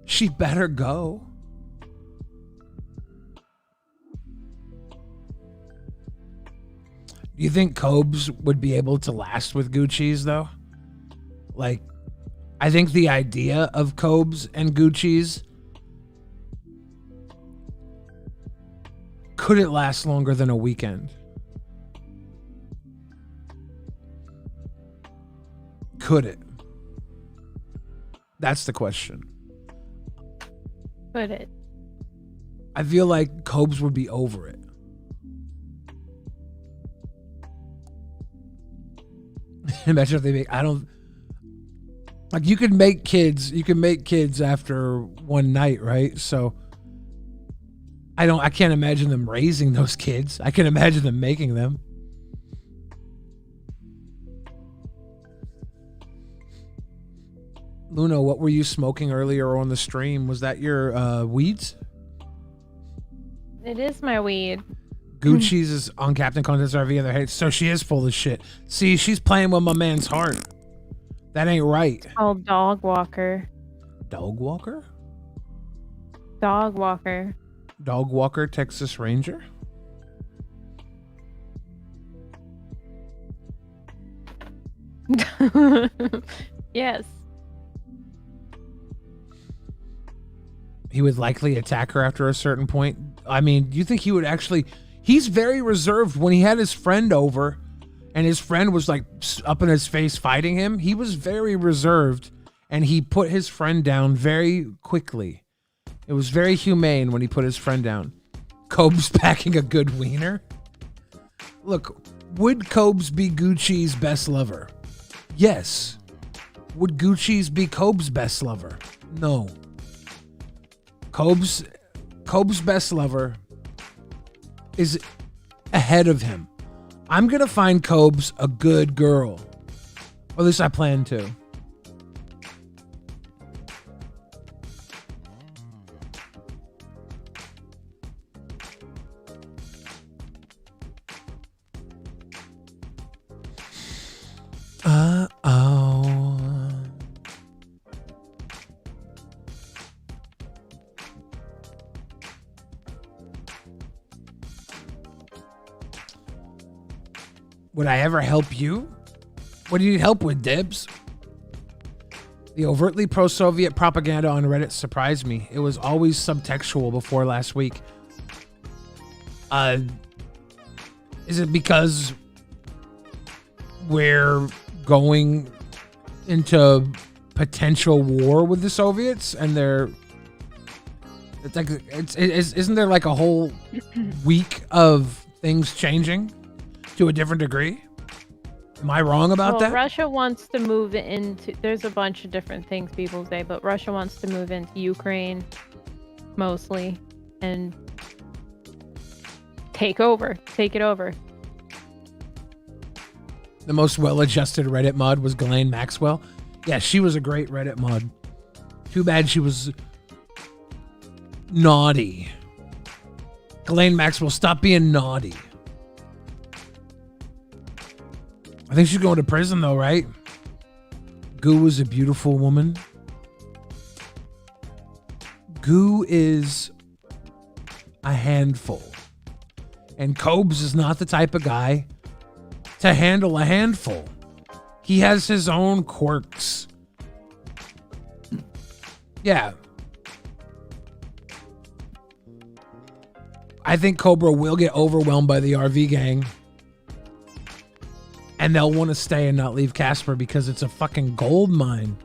She better go. Do you think Cobes would be able to last with Gucci's though? Like, I think the idea of Cobes and Gucci's, could it last longer than a weekend? Could it? That's the question. Could it? I feel like Cobes would be over it. Imagine if they make, I don't, like, you can make kids after one night, right? So I can't imagine them raising those kids. I can imagine them making them. Luna, what were you smoking earlier on the stream? Was that your weeds? It is my weed. Gucci's is on Captain Contest RV and their so she is full of shit. See, she's playing with my man's heart. That ain't right. It's called Dog Walker. Dog Walker? Dog Walker. Dog Walker Texas Ranger? Yes. He would likely attack her after a certain point. I mean, do you think he would actually... He's very reserved. When he had his friend over and his friend was like up in his face fighting him, he was very reserved and he put his friend down very quickly. It was very humane when he put his friend down. Cobes packing a good wiener. Look, would Cobes be Gucci's best lover? Yes. Would Gucci's be Cobes' best lover? No. Cobes' best lover is ahead of him. I'm gonna find Cobes a good girl. Or at least I plan to. Would I ever help you? What do you need help with, Dibs? The overtly pro-Soviet propaganda on Reddit surprised me. It was always subtextual before last week. Is it because we're going into potential war with the Soviets and they're... It's like, isn't there like a whole week of things changing to a different degree? Am I wrong about that? Russia wants to move into... There's a bunch of different things people say, but Russia wants to move into Ukraine, mostly, and take it over. The most well-adjusted Reddit mod was Ghislaine Maxwell. Yeah, she was a great Reddit mod. Too bad she was naughty. Ghislaine Maxwell, stop being naughty. I think she's going to prison though, right? Goo is a beautiful woman. Goo is a handful. And Cobes is not the type of guy to handle a handful. He has his own quirks. Yeah. I think Cobra will get overwhelmed by the RV gang. And they'll want to stay and not leave Casper because it's a fucking gold mine.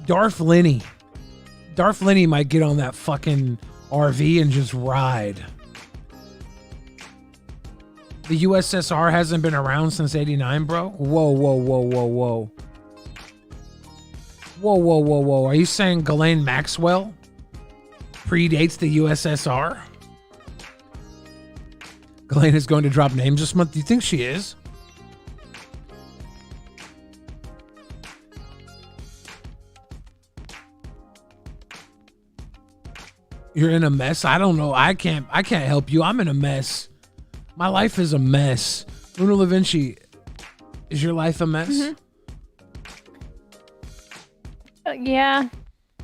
Darth Linney might get on that fucking RV and just ride. The USSR hasn't been around since 89, bro? Whoa. Are you saying Ghislaine Maxwell predates the USSR? Ghislaine is going to drop names this month. Do you think she is? You're in a mess? I don't know. I can't help you. I'm in a mess. My life is a mess. Luna Vinci, is your life a mess? Mm-hmm. Yeah.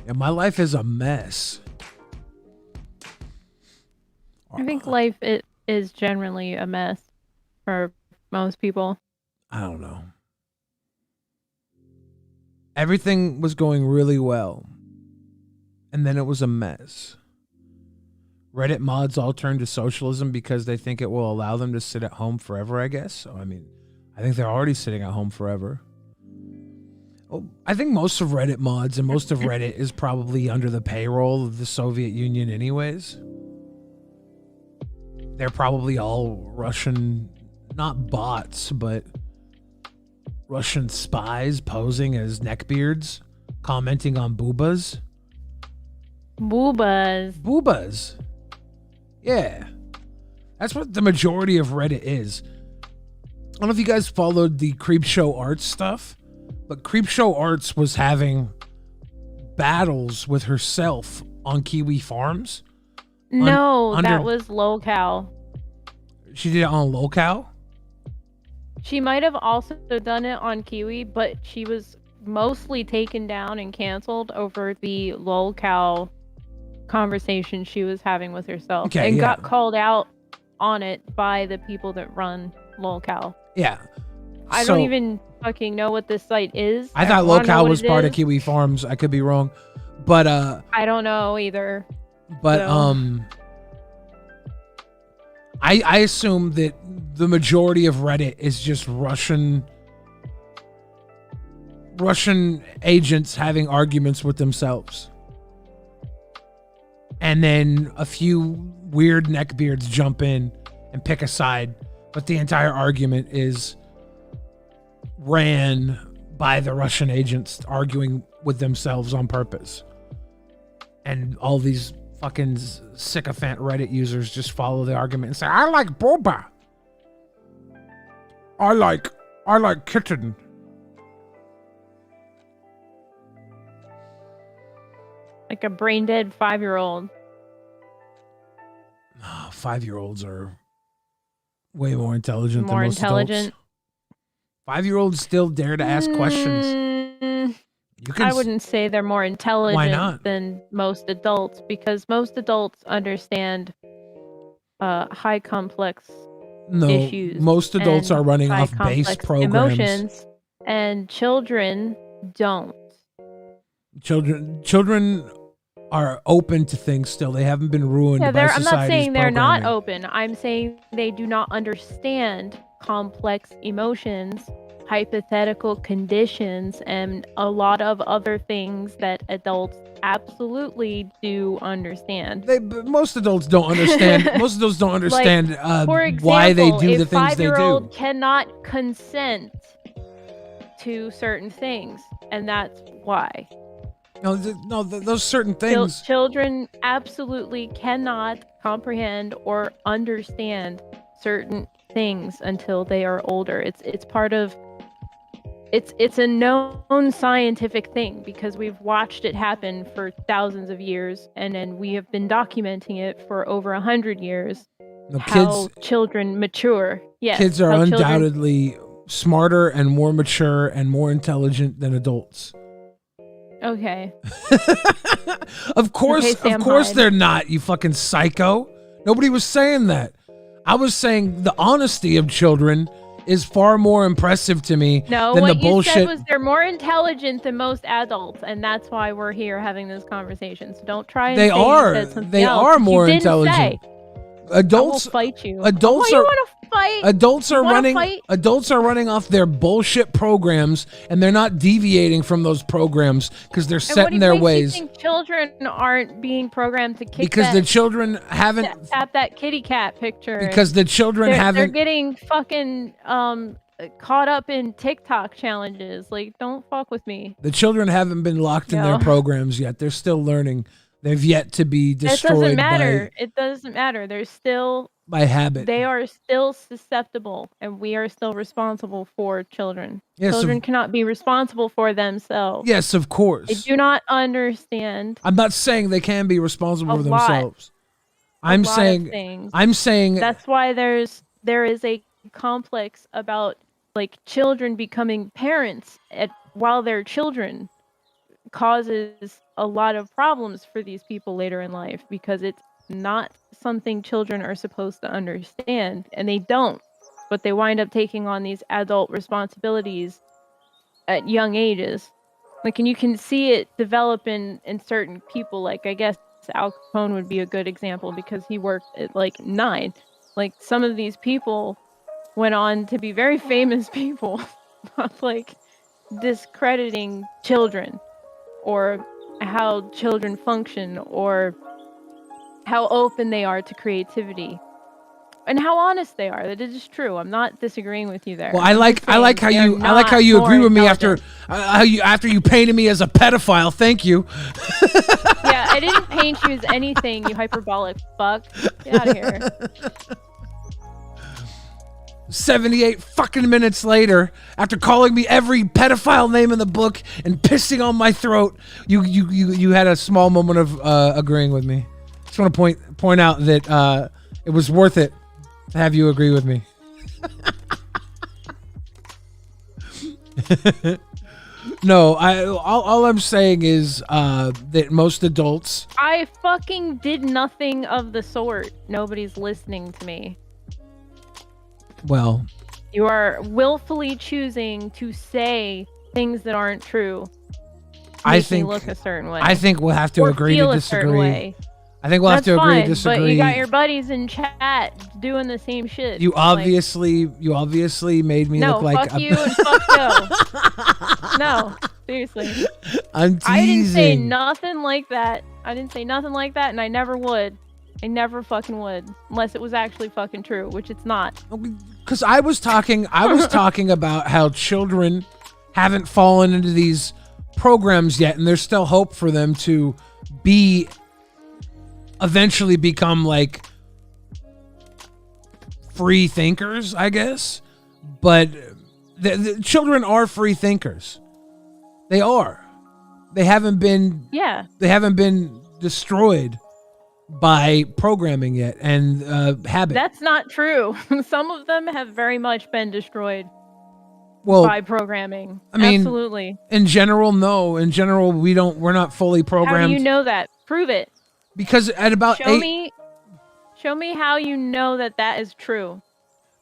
Yeah, my life is a mess. I think life is generally a mess for most people. I don't know. Everything was going really well. And then it was a mess. Reddit mods all turned to socialism because they think it will allow them to sit at home forever, I guess. So, I mean, I think they're already sitting at home forever. Well, I think most of Reddit mods and most of Reddit is probably under the payroll of the Soviet Union anyways. They're probably all Russian, not bots, but Russian spies posing as neckbeards, commenting on boobas. Boobas. Yeah. That's what the majority of Reddit is. I don't know if you guys followed the Creepshow Arts stuff, but Creepshow Arts was having battles with herself on Kiwi Farms. No, that was Lolcow. She did it on Lolcow? She might have also done it on Kiwi, but she was mostly taken down and canceled over the Lolcow conversation she was having with herself. Got called out on it by the people that run Lolcow. Yeah. I don't even fucking know what this site is. I thought Lolcow was part of Kiwi Farms. I could be wrong. But I don't know either. But I assume that the majority of Reddit is just Russian agents having arguments with themselves. And then a few weird neckbeards jump in and pick a side. But the entire argument is ran by the Russian agents arguing with themselves on purpose. And all these fucking sycophant Reddit users just follow the argument and say, I like boba. I like kitten. Like a brain dead 5-year-old. 5-year-olds are way more intelligent than most adults. 5-year-olds still dare to ask questions. I wouldn't say they're more intelligent than most adults, because most adults understand high complex issues. Most adults are running off base programs. Emotions, and children don't. Children are open to things still. They haven't been ruined by society's I'm not saying they're programming. not open. I'm saying they do not understand complex emotions, hypothetical conditions, and a lot of other things that adults absolutely do understand. Most adults don't understand. Most adults don't understand for example, why they do the things they do. A 5-year-old cannot consent to certain things, and that's why. No, those certain things. Children absolutely cannot comprehend or understand certain things until they are older. It's part of. It's a known scientific thing because we've watched it happen for thousands of years, and then we have been documenting it for over 100 years. How children mature. Yes, kids are undoubtedly smarter and more mature and more intelligent than adults. Okay. Of course they're not, you fucking psycho. Nobody was saying that. I was saying the honesty of children is far more impressive to me No, than the what you bullshit. said was they're more intelligent than most adults, and that's why we're here having this conversation. So don't try and They say you are. said something They else are that more you didn't intelligent. Say. Adults I will fight you. Adults you are want to fight? Adults You are wanna running fight? adults are running off their bullshit programs, and they're not deviating from those programs because they're set in their ways. You think children aren't being programmed to kick Because that, the children haven't tap that kitty cat picture? because the children they're haven't getting fucking caught up in TikTok challenges. Like, don't fuck with me. the children haven't been locked in their No. programs yet. They're still learning. They've yet to be It destroyed doesn't matter. It doesn't matter. They're still by habit. They are still susceptible, and we are still responsible for children. Yes, Children cannot be responsible for themselves. Yes, of course. They do not understand. I'm not saying they can be responsible for lot. themselves. A I'm lot of saying things. I'm saying That's why there is a complex about like children becoming parents while they're children causes a lot of problems for these people later in life because it's not something children are supposed to understand, and they don't, but they wind up taking on these adult responsibilities at young ages. Like, and you can see it develop in certain people. Like, I guess Al Capone would be a good example because he worked at like 9. Like, some of these people went on to be very famous people, like discrediting children or how children function or how open they are to creativity and how honest they are. That it is true. I'm not disagreeing with you there. Well, I like how you agree with me after you painted me as a pedophile. Thank you. Yeah, I didn't paint you as anything, you hyperbolic fuck. Get out of here. 78 fucking minutes later, after calling me every pedophile name in the book and pissing on my throat, you had a small moment of agreeing with me. Just want to point out that it was worth it to have you agree with me. No, all I'm saying is that most adults. I fucking did nothing of the sort. Nobody's listening to me. Well, you are willfully choosing to say things that aren't true. I think me look a certain way. I think we'll have to agree to disagree. I think we'll have to agree to disagree. But you got your buddies in chat doing the same shit. You obviously made me look like fuck you and fuck Joe. No, seriously. I'm teasing. I didn't say nothing like that. And I never would. I never fucking would, unless it was actually fucking true, which it's not. Because I was talking about how children haven't fallen into these programs yet, and there's still hope for them to eventually become like free thinkers, I guess. But the children are free thinkers. They are. They haven't been. Yeah. They haven't been destroyed by programming yet and habit. That's not true. Some of them have very much been destroyed by programming. I mean, absolutely. In general, no. In general, we're not fully programmed. How do you know that? Prove it. Because at about show me how you know that is true.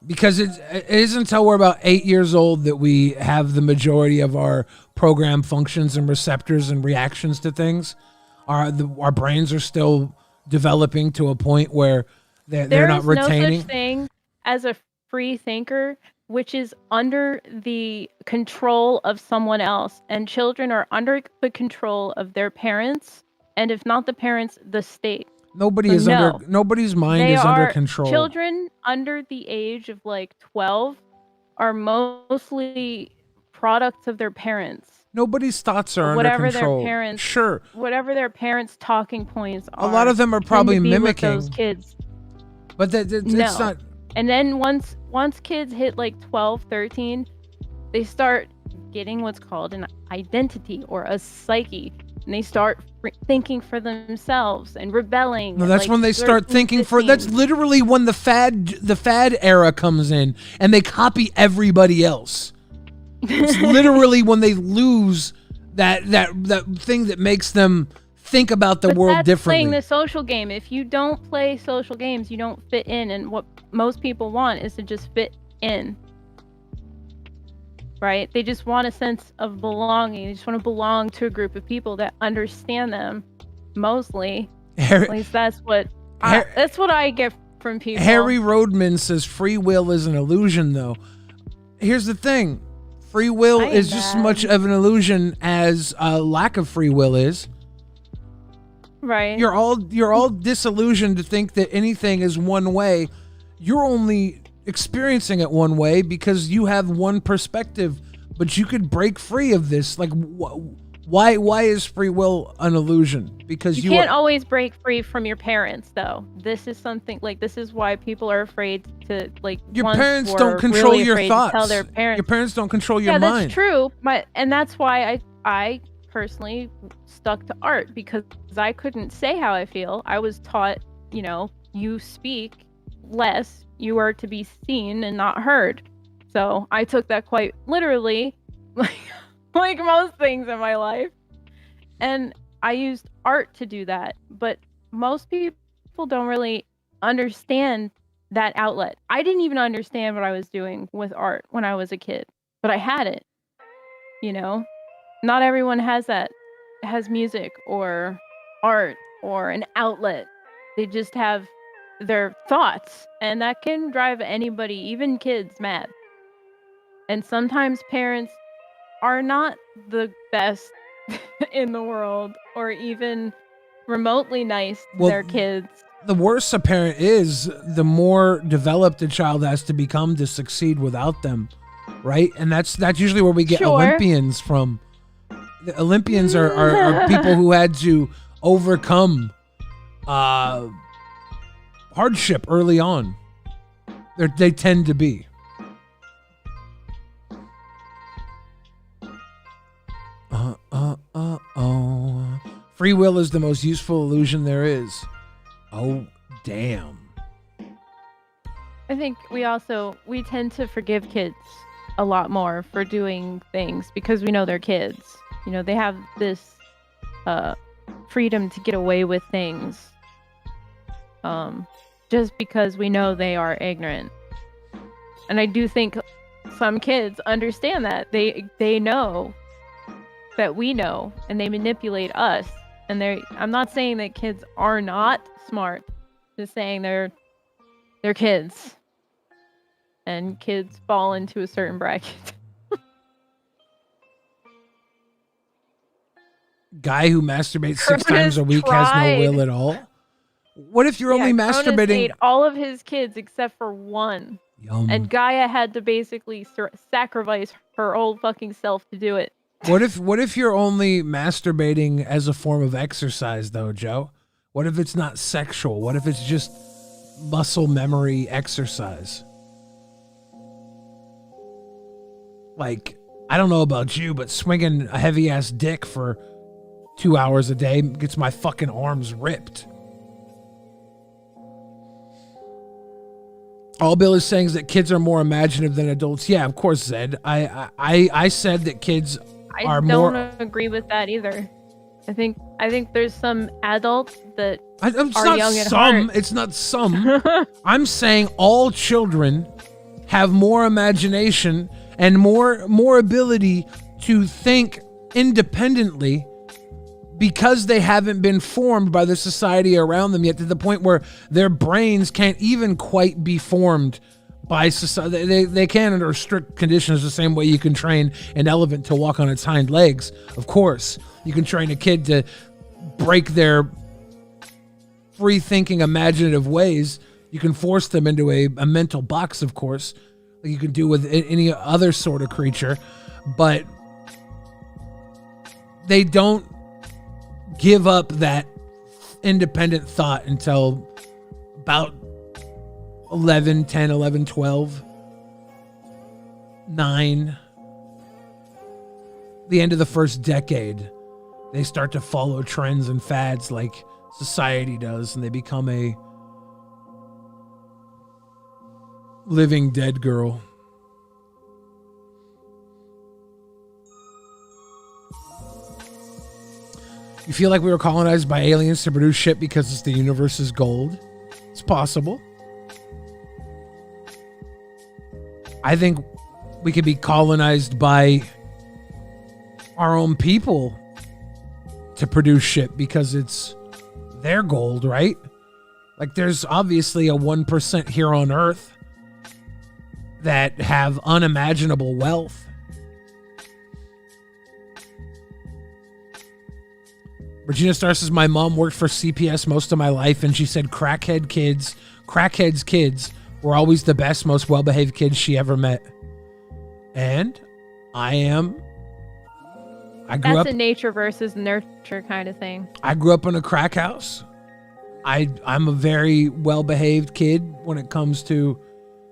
Because it isn't until we're about 8 years old that we have the majority of our program functions and receptors and reactions to things. Our brains are still developing to a point where they're not retaining. There is no such thing as a free thinker, which is under the control of someone else. And children are under the control of their parents, and if not the parents, the state. Nobody's mind is under control. Children under the age of like 12 are mostly products of their parents. Nobody's thoughts are under control. Whatever their parents' talking points are. A lot of them are probably mimicking those kids. But it's not. And then once kids hit like 12, 13, they start getting what's called an identity or a psyche, and they start thinking for themselves and rebelling. No, that's when they start thinking for. That's literally when the fad era comes in, and they copy everybody else. It's literally when they lose that thing that makes them think about the world differently. Playing the social game. If you don't play social games, you don't fit in, and what most people want is to just fit in. right? They just want a sense of belonging. They just want to belong to a group of people that understand them, mostly. At least that's what I get from people. Harry Rodman says free will is an illusion, though. Here's the thing. Free will is just as much of an illusion as lack of free will is. Right. You're all disillusioned to think that anything is one way. You're only experiencing it one way because you have one perspective, but you could break free of this. Like, why is free will an illusion? Because you can't always break free from your parents, though. This is something like this is why people are afraid to like. Your parents don't control really your thoughts. To tell their parents. Your parents don't control your mind. Yeah, that's true. And that's why I personally stuck to art, because I couldn't say how I feel. I was taught, you speak less, you are to be seen and not heard. So I took that quite literally, like most things in my life. And I used art to do that. But most people don't really understand that outlet. I didn't even understand what I was doing with art when I was a kid, but I had it, Not everyone has that, has music or art or an outlet. They just have their thoughts, and that can drive anybody, even kids, mad. And sometimes parents are not the best in the world or even remotely nice to their kids. The worse a parent is, the more developed a child has to become to succeed without them, right? And that's usually where we get Olympians from. The Olympians are people who had to overcome hardship early on. They tend to be. Free will is the most useful illusion there is. Oh, damn. I think we tend to forgive kids a lot more for doing things because we know they're kids. They have this freedom to get away with things just because we know they are ignorant. And I do think some kids understand that. They know that we know, and they manipulate us. And I'm not saying that kids are not smart, just saying they're kids. And kids fall into a certain bracket. Guy who masturbates 6 times a week has no will at all? What if you're only masturbating? Ate all of his kids except for one. Yum. And Gaia had to basically sacrifice her whole fucking self to do it. What if you're only masturbating as a form of exercise, though, Joe? What if it's not sexual? What if it's just muscle memory exercise? Like, I don't know about you, but swinging a heavy-ass dick for 2 hours a day gets my fucking arms ripped. All Bill is saying is that kids are more imaginative than adults. Yeah, of course, Zed. I said that kids are more... I don't agree with that either. I think there's some adults that it's are not young at some. heart. It's not some. I'm saying all children have more imagination and more ability to think independently because they haven't been formed by the society around them yet, to the point where their brains can't even quite be formed by society. They can under strict conditions, the same way you can train an elephant to walk on its hind legs. Of course, you can train a kid to break their free-thinking, imaginative ways. You can force them into a mental box, of course, like you can do with any other sort of creature, but they don't give up that independent thought until about 11, 10, 11, 12, 9. The end of the first decade, they start to follow trends and fads like society does, and they become a living dead girl. You feel like we were colonized by aliens to produce shit because it's the universe's gold? It's possible. I think we could be colonized by our own people to produce shit because it's their gold, right? Like there's obviously a 1% here on Earth that have unimaginable wealth. Regina Star says, my mom worked for CPS most of my life, and she said crackheads kids were always the best, most well-behaved kids she ever met. And I grew That's up a nature versus nurture kind of thing. I grew up in a crack house. I'm a very well-behaved kid when it comes to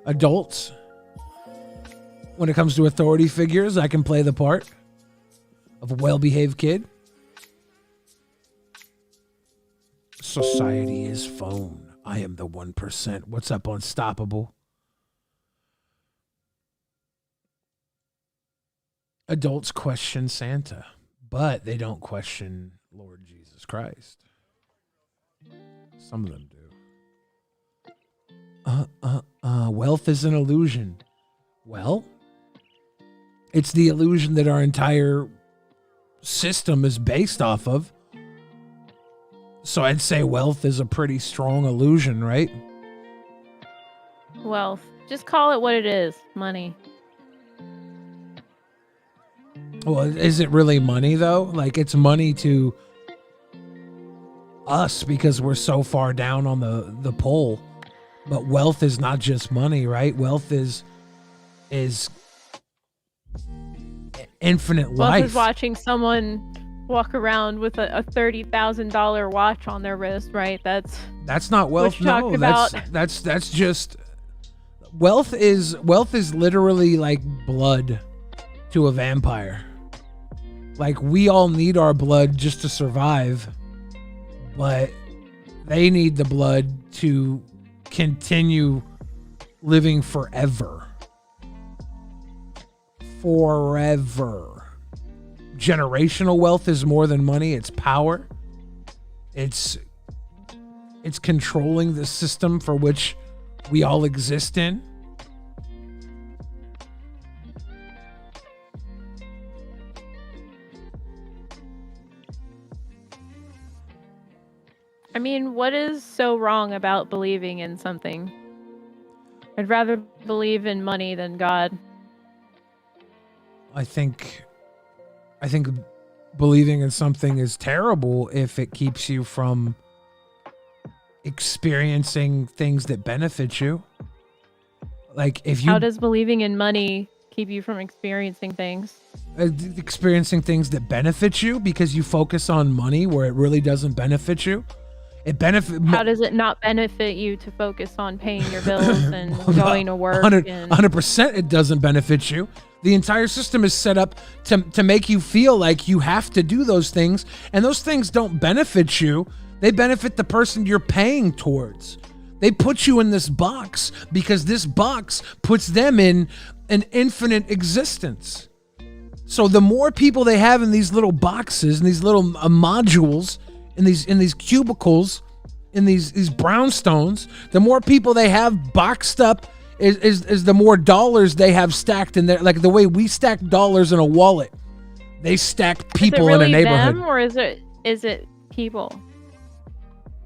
adults. When it comes to authority figures, I can play the part of a well-behaved kid. Society is phone. I am the 1%. What's up, Unstoppable? Adults question Santa, but they don't question Lord Jesus Christ. Some of them do. Wealth is an illusion. Well, it's the illusion that our entire system is based off of. So I'd say wealth is a pretty strong illusion, right? Wealth. Just call it what it is. Money. Well, is it really money, though? Like, it's money to us because we're so far down on the pole. But wealth is not just money, right? Wealth is infinite life. Wealth is watching someone walk around with a $30,000 watch on their wrist, right? That's not wealth. No, that's just wealth is literally like blood to a vampire. Like, we all need our blood just to survive, but they need the blood to continue living forever. Generational wealth is more than money. It's power. It's controlling the system for which we all exist in. I mean, what is so wrong about believing in something? I'd rather believe in money than God. I think believing in something is terrible if it keeps you from experiencing things that benefit you. Like, if you... How does believing in money keep you from experiencing things? Experiencing things that benefit you because you focus on money where it really doesn't benefit you. How does it not benefit you to focus on paying your bills and going to work? 100% it doesn't benefit you. The entire system is set up to make you feel like you have to do those things, and those things don't benefit you. They benefit the person you're paying towards. They put you in this box because this box puts them in an infinite existence. So the more people they have in these little boxes, in these little modules, in these cubicles, in these brownstones, the more people they have boxed up is the more dollars they have stacked in there. Like the way we stack dollars in a wallet, they stack people really in a neighborhood. Them, or is it people?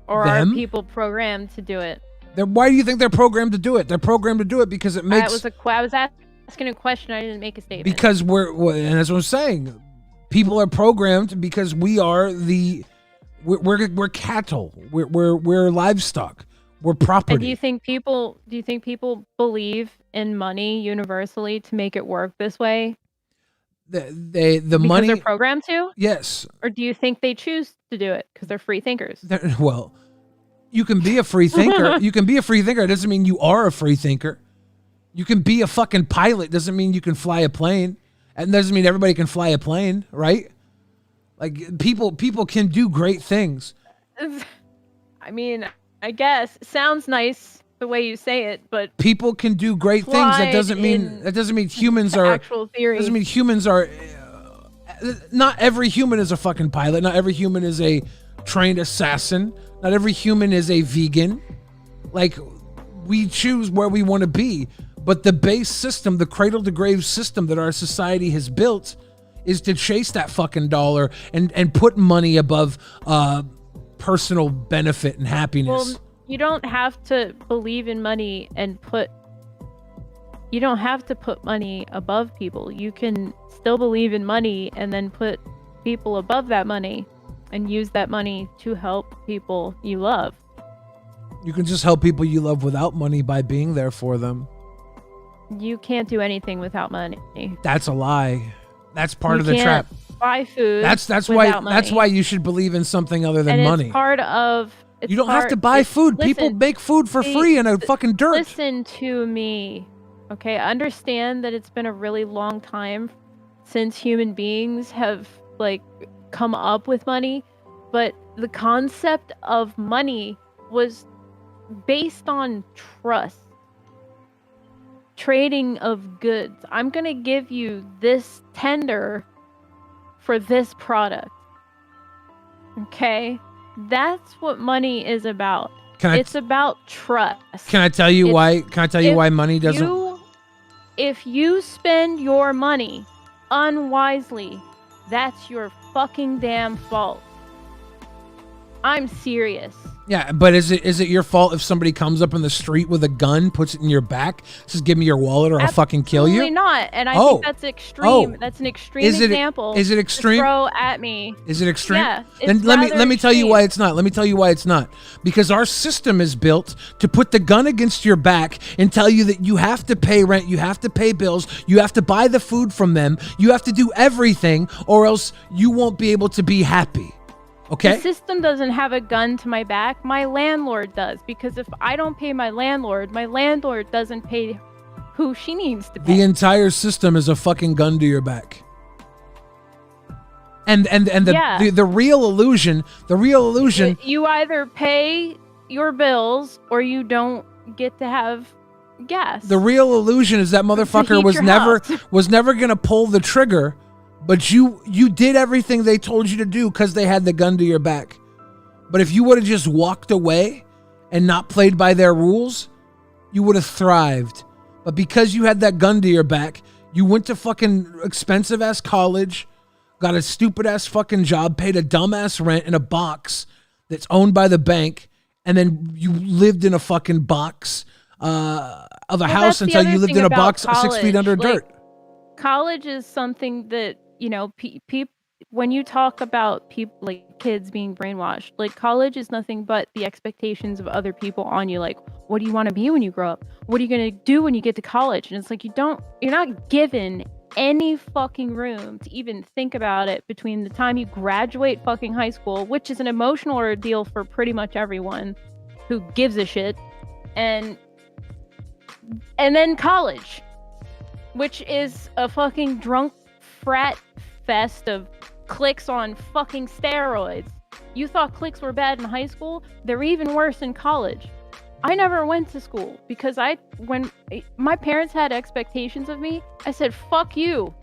Or them? Are people programmed to do it? Why do you think they're programmed to do it? They're programmed to do it because it makes... I was asking a question. I didn't make a statement. Because and that's what I'm saying. People are programmed because we are we're cattle. We're livestock. We're property. And do you think people believe in money universally to make it work this way? The money, because they're programmed to? Yes. Or do you think they choose to do it because they're free thinkers? Well, you can be a free thinker. You can be a free thinker. It doesn't mean you are a free thinker. You can be a fucking pilot. Doesn't mean you can fly a plane. And doesn't mean everybody can fly a plane, right? Like, people can do great things. I mean, I guess sounds nice the way you say it, but people can do great things. That doesn't mean humans are actual theory. Doesn't mean humans are. Not every human is a fucking pilot. Not every human is a trained assassin. Not every human is a vegan. Like, we choose where we want to be, But the base system, the cradle to grave system that our society has built is to chase that fucking dollar and put money above personal benefit and happiness. Well, you don't have to believe in money and you don't have to put money above people. You can still believe in money and then put people above that money and use that money to help people you love. You can just help people you love without money by being there for them. You can't do anything without money. That's a lie. That's part of the trap. Buy food. That's why. That's why you should believe in something other than money. It's part of. You don't have to buy food. People make food for free in a fucking dirt. Listen to me, okay? Understand that it's been a really long time since human beings have like come up with money, but the concept of money was based on trust. Trading of goods. I'm gonna give you this tender for this product. Okay? That's what money is about. It's about trust. Can I tell you why? Can I tell you why money doesn't? If you spend your money unwisely, that's your fucking damn fault. I'm serious. Yeah, but is it your fault if somebody comes up in the street with a gun, puts it in your back, says give me your wallet or I'll fucking kill you? Absolutely not. And I think that's extreme. That's an extreme example. Is it extreme? To throw at me. Is it extreme? Yeah. Then let me tell you why it's not. Let me tell you why it's not. Because our system is built to put the gun against your back and tell you that you have to pay rent, you have to pay bills, you have to buy the food from them, you have to do everything, or else you won't be able to be happy. Okay. The system doesn't have a gun to my back. My landlord does. Because if I don't pay my landlord doesn't pay who she needs to pay. The entire system is a fucking gun to your back. And the real illusion, you either pay your bills or you don't get to have gas. The real illusion is that motherfucker was never going to pull the trigger. But you did everything they told you to do because they had the gun to your back. But if you would have just walked away and not played by their rules, you would have thrived. But because you had that gun to your back, you went to fucking expensive ass college, got a stupid ass fucking job, paid a dumb ass rent in a box that's owned by the bank, and then you lived in a fucking box of a house until you lived in a box 6 feet under dirt. College is something that, you know, when you talk about people like kids being brainwashed, like college is nothing but the expectations of other people on you. Like, what do you want to be when you grow up? What are you going to do when you get to college? And it's like, you're not given any fucking room to even think about it between the time you graduate fucking high school, which is an emotional ordeal for pretty much everyone who gives a shit, and then college, which is a fucking drunk frat fest of cliques on fucking steroids. You thought cliques were bad in high school? They're even worse in college. I never went to school because when my parents had expectations of me, I said, fuck you.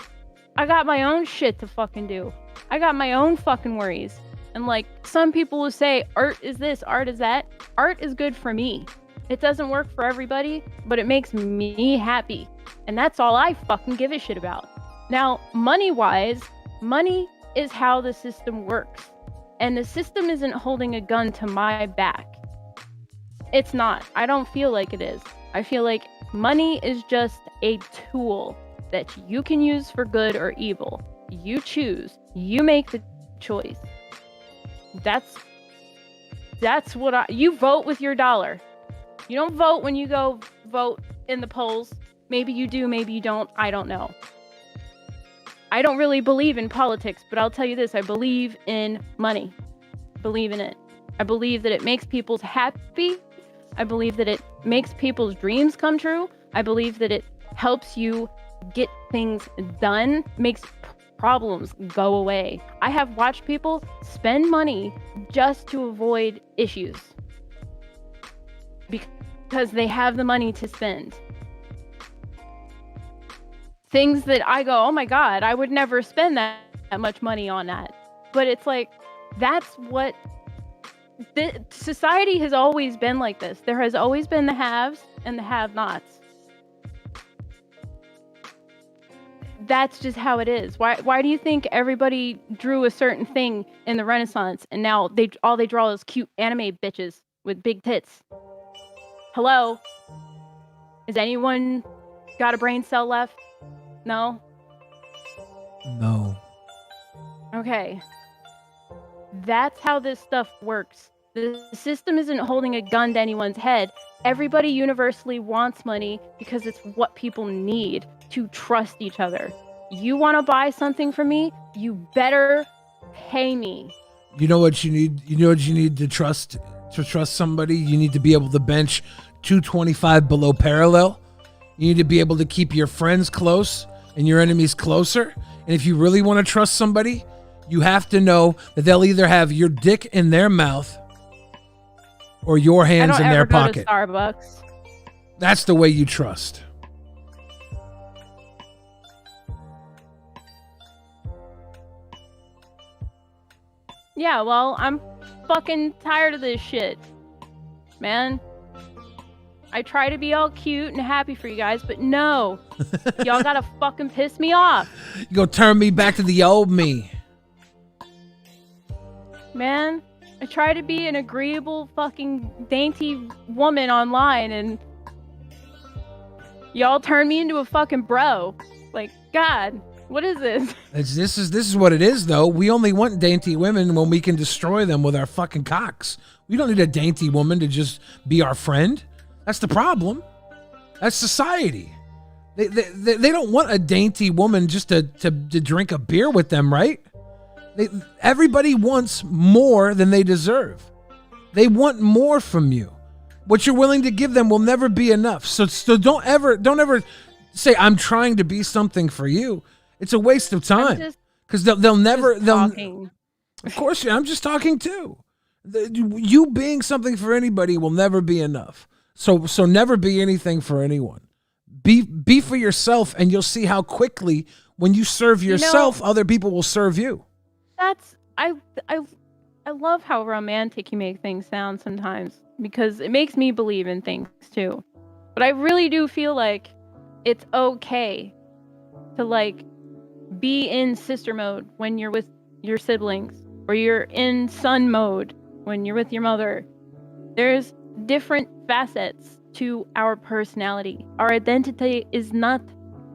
I got my own shit to fucking do. I got my own fucking worries. And like, some people will say, art is this, art is that. Art is good for me. It doesn't work for everybody, but it makes me happy. And that's all I fucking give a shit about. Now, money-wise, money is how the system works. And the system isn't holding a gun to my back. It's not. I don't feel like it is. I feel like money is just a tool that you can use for good or evil. You choose. You make the choice. That's what you vote with your dollar. You don't vote when you go vote in the polls. Maybe you do, maybe you don't. I don't know. I don't really believe in politics, but I'll tell you this. I believe in money. I believe in it. I believe that it makes people happy. I believe that it makes people's dreams come true. I believe that it helps you get things done, makes problems go away. I have watched people spend money just to avoid issues because they have the money to spend. Things that I go, oh my God, I would never spend that much money on that. But it's like, that's what society has always been like this. There has always been the haves and the have-nots. that's just how it is. Why do you think everybody drew a certain thing in the Renaissance and now all they draw is cute anime bitches with big tits? Hello? Is anyone got a brain cell left? No? No. Okay. That's how this stuff works. The system isn't holding a gun to anyone's head. Everybody universally wants money because it's what people need to trust each other. You want to buy something from me? You better pay me. You know what you need? You know what you need to trust somebody? You need to be able to bench 225 below parallel. You need to be able to keep your friends close and your enemies closer. And if you really want to trust somebody, you have to know that they'll either have your dick in their mouth or your hands in their pocket. I don't ever go to Starbucks. That's the way you trust. Yeah, well, I'm fucking tired of this shit, man. I try to be all cute and happy for you guys, but no. Y'all gotta fucking piss me off. You go turn me back to the old me. Man, I try to be an agreeable fucking dainty woman online and y'all turn me into a fucking bro. Like, God, what is this? This is what it is, though. We only want dainty women when we can destroy them with our fucking cocks. We don't need a dainty woman to just be our friend. That's the problem. That's society. They don't want a dainty woman just to drink a beer with them, right? Everybody wants more than they deserve. They want more from you. What you're willing to give them will never be enough. So don't ever say I'm trying to be something for you. It's a waste of time because they'll never. Of course, I'm just talking too. You being something for anybody will never be enough. So never be anything for anyone. Be for yourself, and you'll see how quickly when you serve yourself, other people will serve you. I love how romantic you make things sound sometimes because it makes me believe in things too. But I really do feel like it's okay to like be in sister mode when you're with your siblings or you're in son mode when you're with your mother. There's different facets to our personality. Our identity is not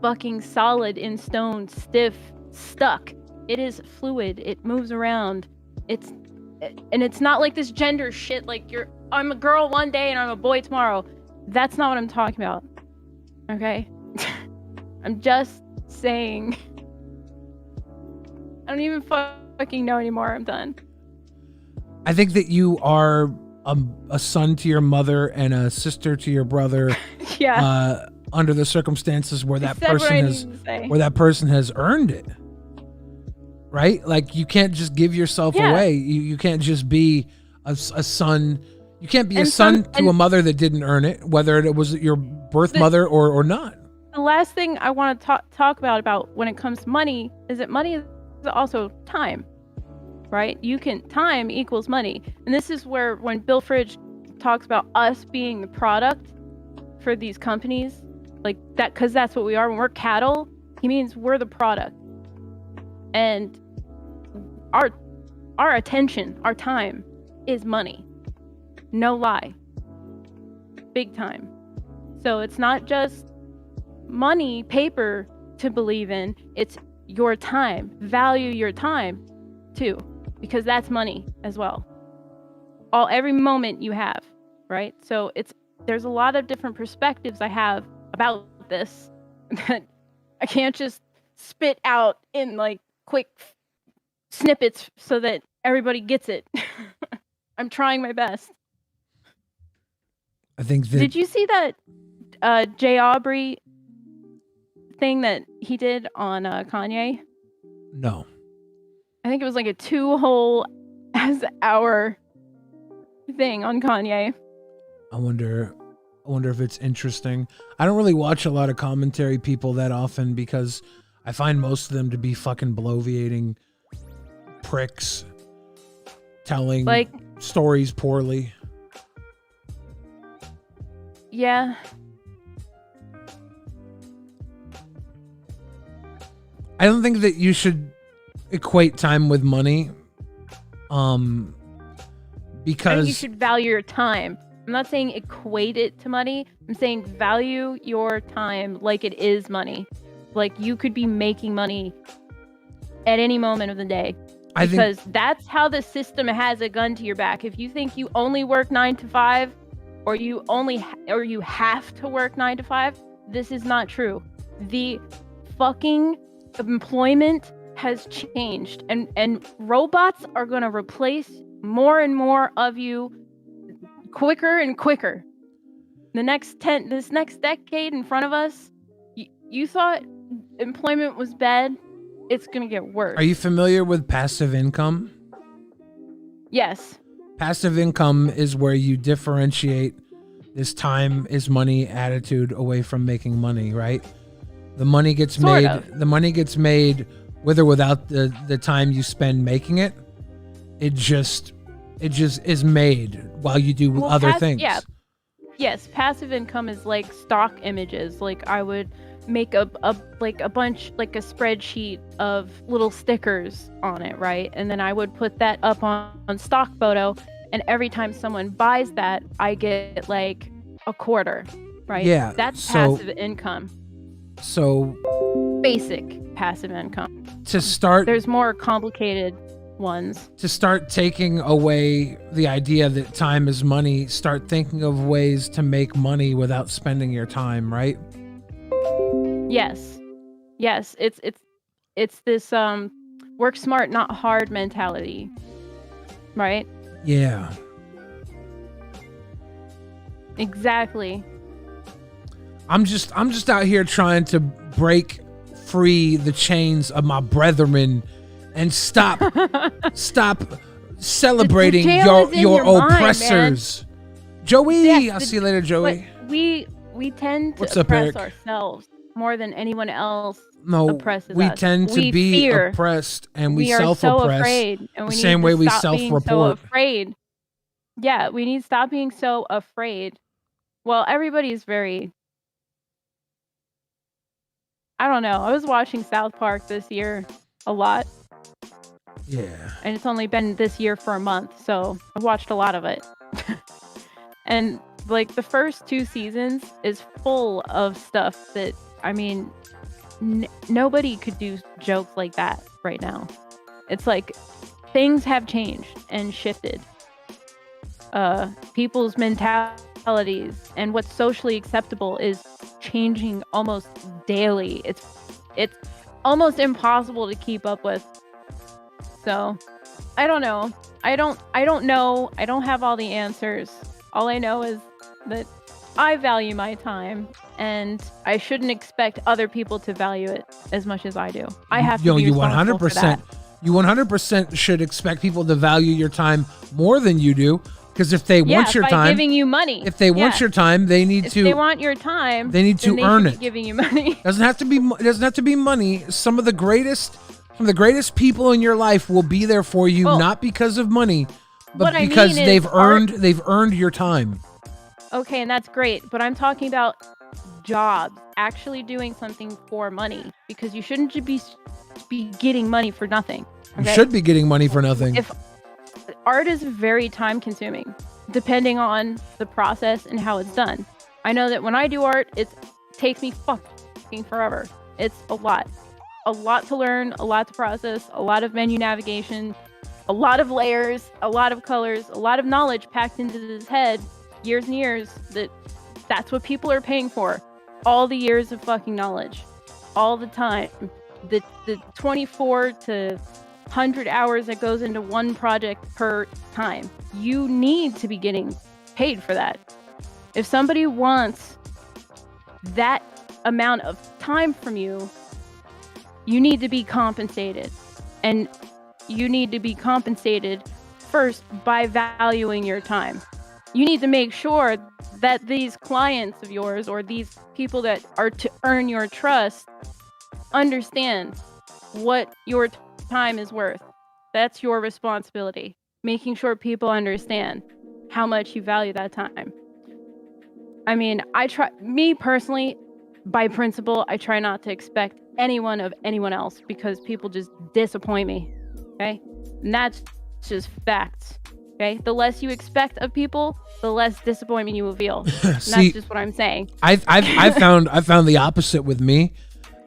fucking solid in stone, stiff, stuck. It is fluid. It moves around. And it's not like this gender shit like I'm a girl one day and I'm a boy tomorrow. That's not what I'm talking about. Okay? I'm just saying. I don't even fucking know anymore. I'm done. I think that you are a son to your mother and a sister to your brother. Yeah. Under the circumstances where that person has earned it. Right? Like you can't just give yourself away. You can't just be a son. You can't be a son to a mother that didn't earn it, whether it was your birth mother or not. The last thing I want to talk about when it comes to money is that money is also time, right? Time equals money. And this is where when Bill Fridge talks about us being the product for these companies, like that, because that's what we are. When we're cattle, he means we're the product. And our attention, our time is money. No lie. Big time. So it's not just money, paper to believe in. It's your time. Value your time too, because that's money as well. Every moment you have, right? So there's a lot of different perspectives I have about this that I can't just spit out in like quick snippets so that everybody gets it. I'm trying my best. I think that... Did you see that Jay Aubrey thing that he did on Kanye? No. I think it was like a 2 whole hour thing on Kanye. I wonder if it's interesting. I don't really watch a lot of commentary people that often because I find most of them to be fucking bloviating pricks telling stories poorly. Yeah. I don't think that you should equate time with money. I think Because you should value your time. I'm not saying equate it to money. I'm saying value your time like it is money. Like you could be making money at any moment of the day. Because that's how the system has a gun to your back. If you think you only work 9 to 5 or you have to work 9 to 5, this is not true. The fucking employment has changed and robots are going to replace more and more of you quicker and quicker. This next decade in front of us, you thought employment was bad. It's going to get worse. Are you familiar with passive income? Yes. Passive income is where you differentiate this time is money attitude away from making money, right? The money gets The money gets made with or without the time you spend making it. It just is made while you do other things. Yeah. Yes, passive income is like stock images. Like I would make a bunch, like a spreadsheet of little stickers on it, right? And then I would put that up on stock photo, and every time someone buys that, I get like a quarter, right? Yeah. That's passive income. So Basic passive income. There's more complicated ones. To start taking away the idea that time is money, start thinking of ways to make money without spending your time, right? Yes. It's this work smart, not hard mentality, right? Yeah. Exactly. I'm just out here trying to break free the chains of my brethren and stop celebrating your oppressors. Mind, Joey, I'll see you later, Joey. We tend to oppress ourselves more than anyone else oppresses us. We tend to be oppressed, and we self-oppress. So afraid, and we the same way we self-report. So afraid. Yeah, we need to stop being so afraid. Well, everybody's very... I don't know. I was watching South Park this year a lot. Yeah. And it's only been this year for a month, so I've watched a lot of it. And like the first 2 seasons is full of stuff that, I mean, nobody could do jokes like that right now. It's like things have changed and shifted. People's mentalities and what's socially acceptable is changing almost daily. It's almost impossible to keep up with. So I don't know. I don't know. I don't have all the answers. All I know is that I value my time, and I shouldn't expect other people to value it as much as I do. I have to be responsible for that. You 100% should expect people to value your time more than you do. Because if they want your time, giving you money. If they want your time, they need to. If they want your time, they need to earn it. Giving you money. It doesn't have to be money. Some of the greatest people in your life will be there for you, not because of money, but because they've earned your time. Okay, and that's great, but I'm talking about jobs, actually doing something for money, because you shouldn't be getting money for nothing. Okay? You should be getting money for nothing. If art is very time consuming, depending on the process and how it's done. I know that when I do art, it takes me fucking forever. It's a lot to learn, a lot to process, a lot of menu navigation, a lot of layers, a lot of colors, a lot of knowledge packed into this head, years and years. That's what people are paying for. All the years of fucking knowledge, all the time, the 24 to 100 hours that goes into one project per time. You need to be getting paid for that. If somebody wants that amount of time from you, you need to be compensated. And you need to be compensated first by valuing your time. You need to make sure that these clients of yours, or these people that are to earn your trust, understand what your time is worth. That's your responsibility. Making sure people understand how much you value that time. I mean, me personally, by principle, I try not to expect anyone of anyone else because people just disappoint me. Okay? And that's just facts. Okay? The less you expect of people, the less disappointment you will feel. And See, that's just what I'm saying. I found the opposite with me.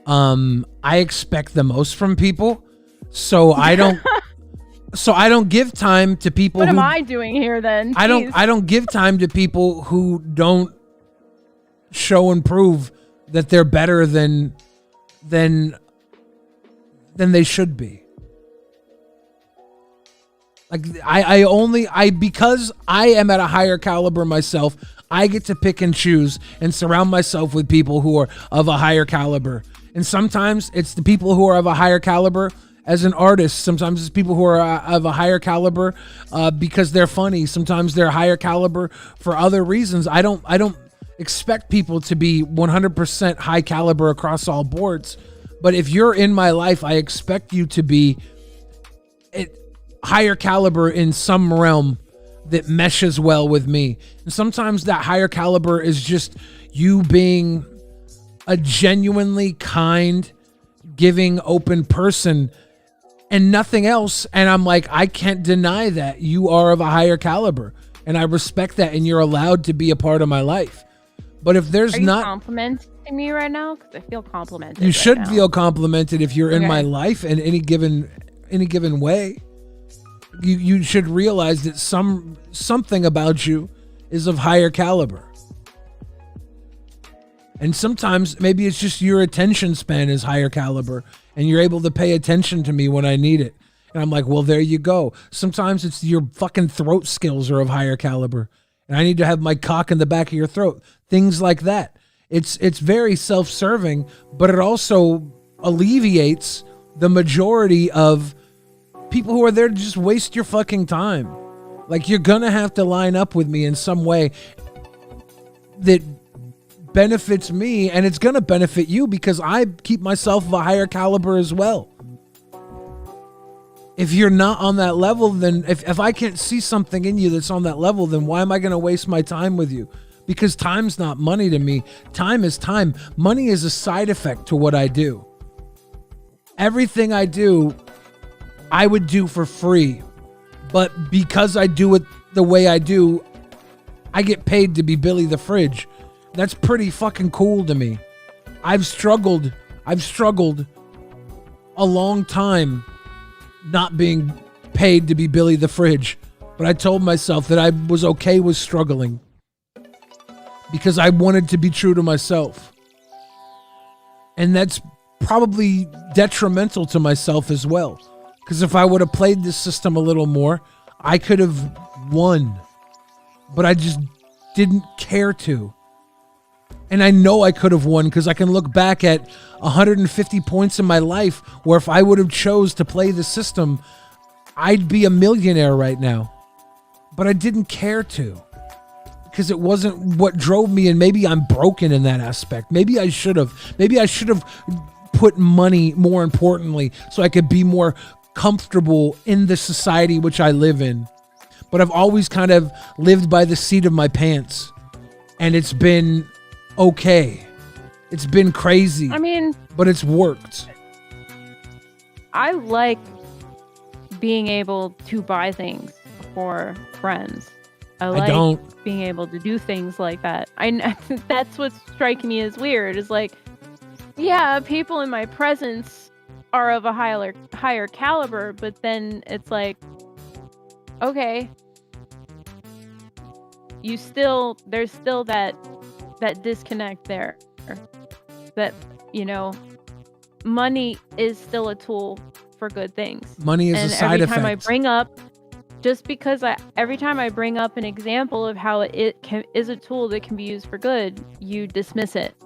I expect the most from people, so I don't give time to people. What am I doing here then? I don't give time to people who don't show and prove that they're better than they should be. Like because I am at a higher caliber myself, I get to pick and choose and surround myself with people who are of a higher caliber. And sometimes it's the people who are of a higher caliber as an artist. Sometimes it's people who are of a higher caliber because they're funny. Sometimes they're higher caliber for other reasons. I don't expect people to be 100% high caliber across all boards. But if you're in my life, I expect you to be higher caliber in some realm that meshes well with me. And sometimes that higher caliber is just you being a genuinely kind, giving, open person and nothing else. And I'm like, I can't deny that you are of a higher caliber, and I respect that, and you're allowed to be a part of my life. But if there's not complimenting me right now, because I feel complimented. You should feel complimented if you're in my life in any given way. You should realize that something about you is of higher caliber. And sometimes maybe it's just your attention span is higher caliber and you're able to pay attention to me when I need it. And I'm like, well, there you go. Sometimes it's your fucking throat skills are of higher caliber and I need to have my cock in the back of your throat. Things like that. It's very self-serving, but it also alleviates the majority of people who are there to just waste your fucking time. Like, you're gonna have to line up with me in some way that benefits me, and it's gonna benefit you because I keep myself of a higher caliber as well. If you're not on that level, then if I can't see something in you that's on that level, then why am I gonna waste my time with you? Because time's not money to me. Time is time. Money is a side effect to what I do. Everything I do, I would do for free. But because I do it the way I do, I get paid to be Billy the Fridge. That's pretty fucking cool to me. I've struggled a long time not being paid to be Billy the Fridge. But I told myself that I was okay with struggling because I wanted to be true to myself. And that's probably detrimental to myself as well. Because if I would have played this system a little more, I could have won. But I just didn't care to. And I know I could have won because I can look back at 150 points in my life where if I would have chose to play the system, I'd be a millionaire right now. But I didn't care to. Because it wasn't what drove me, and maybe I'm broken in that aspect. Maybe I should have put money more importantly so I could be more comfortable in the society which I live in. But I've always kind of lived by the seat of my pants, and it's been okay. It's been crazy. I mean, but it's worked. I like being able to buy things for friends. I don't being able to do things like that. That's what's striking me as weird. Is like, yeah, people in my presence are of a higher caliber, but then it's like, okay, there's still that disconnect there. That, money is still a tool for good things. Money is a side effect. Every time I bring up every time I bring up an example of how it is a tool that can be used for good, you dismiss it.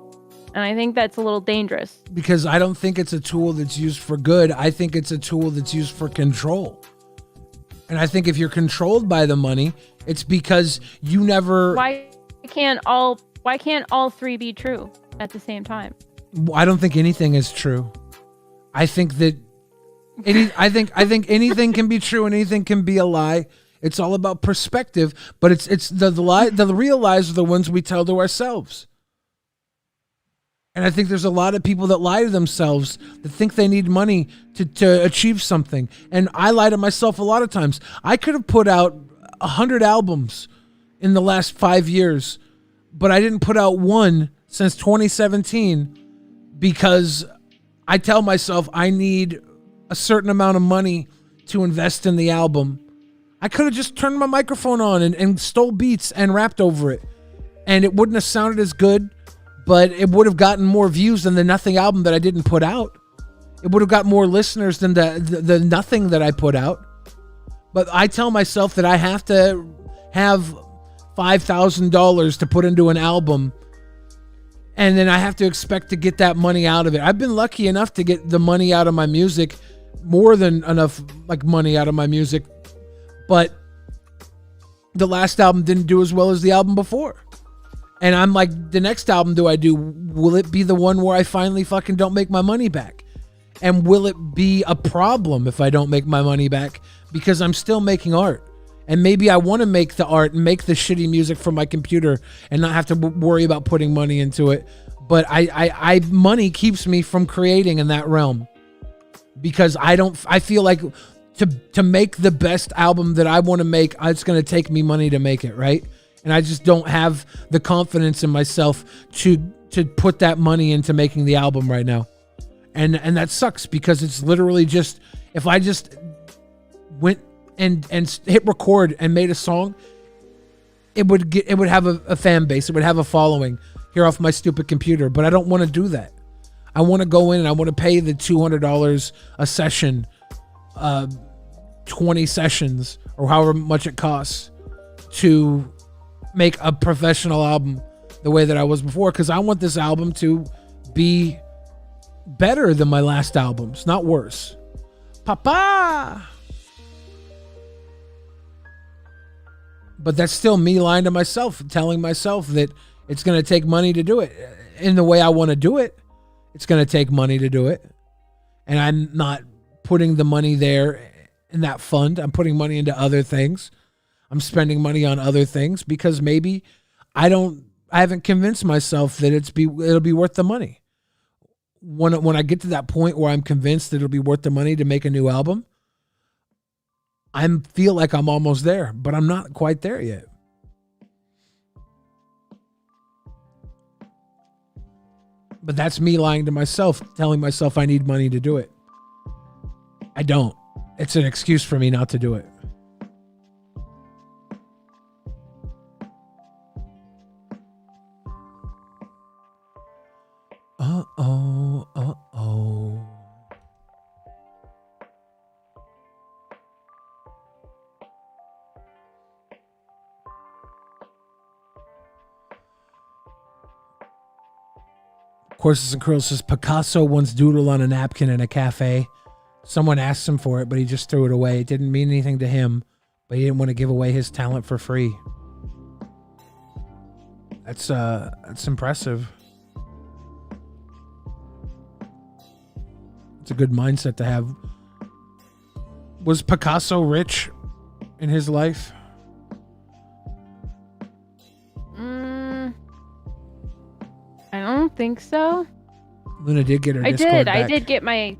And I think that's a little dangerous. Because I don't think it's a tool that's used for good. I think it's a tool that's used for control. And I think if you're controlled by the money, it's because you never... Why can't all three be true at the same time? I don't think anything is true. I think that I think anything can be true and anything can be a lie. It's all about perspective, but it's the real lies are the ones we tell to ourselves. And I think there's a lot of people that lie to themselves that think they need money to achieve something. And I lie to myself a lot of times. I could have put out 100 albums in the last 5 years, but I didn't put out one since 2017 because I tell myself I need a certain amount of money to invest in the album. I could have just turned my microphone on and stole beats and rapped over it. And it wouldn't have sounded as good, but it would have gotten more views than the Nothing album that I didn't put out. It would have got more listeners than the Nothing that I put out. But I tell myself that I have to have $5,000 to put into an album, and then I have to expect to get that money out of it. I've been lucky enough to get the money out of my music, more than enough like money out of my music, but the last album didn't do as well as the album before. And I'm like, the next album do I do? Will it be the one where I finally fucking don't make my money back? And will it be a problem if I don't make my money back? Because I'm still making art. And maybe I want to make the art and make the shitty music from my computer and not have to worry about putting money into it. But I money keeps me from creating in that realm. Because I feel like to make the best album that I want to make, it's going to take me money to make it, right? And I just don't have the confidence in myself to put that money into making the album right now. And that sucks because it's literally just, if I just went and hit record and made a song, it would have a fan base. It would have a following here off my stupid computer. But I don't want to do that. I want to go in and I want to pay the $200 a session, 20 sessions or however much it costs to make a professional album the way that I was before, because I want this album to be better than my last albums, not worse. Papa! But that's still me lying to myself, telling myself that it's going to take money to do it. In the way I want to do it, it's going to take money to do it. And I'm not putting the money there in that fund. I'm putting money into other things. I'm spending money on other things because maybe I haven't convinced myself that it'll be worth the money. When I get to that point where I'm convinced that it'll be worth the money to make a new album, I feel like I'm almost there, but I'm not quite there yet. But that's me lying to myself, telling myself I need money to do it. I don't. It's an excuse for me not to do it. Uh-oh, uh-oh. Courses and Curls says Picasso once doodled on a napkin in a cafe. Someone asked him for it, but he just threw it away. It didn't mean anything to him, but he didn't want to give away his talent for free. That's impressive. It's a good mindset to have. Was Picasso rich in his life? I don't think so. Luna did get her Discord back. I did get my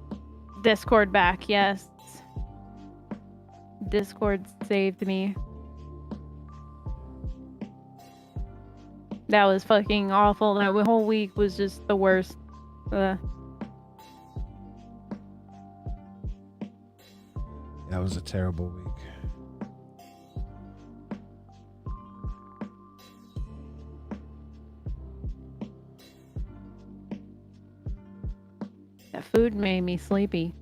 Discord back, yes. Discord saved me. That was fucking awful. That whole week was just the worst. That was a terrible week. That food made me sleepy.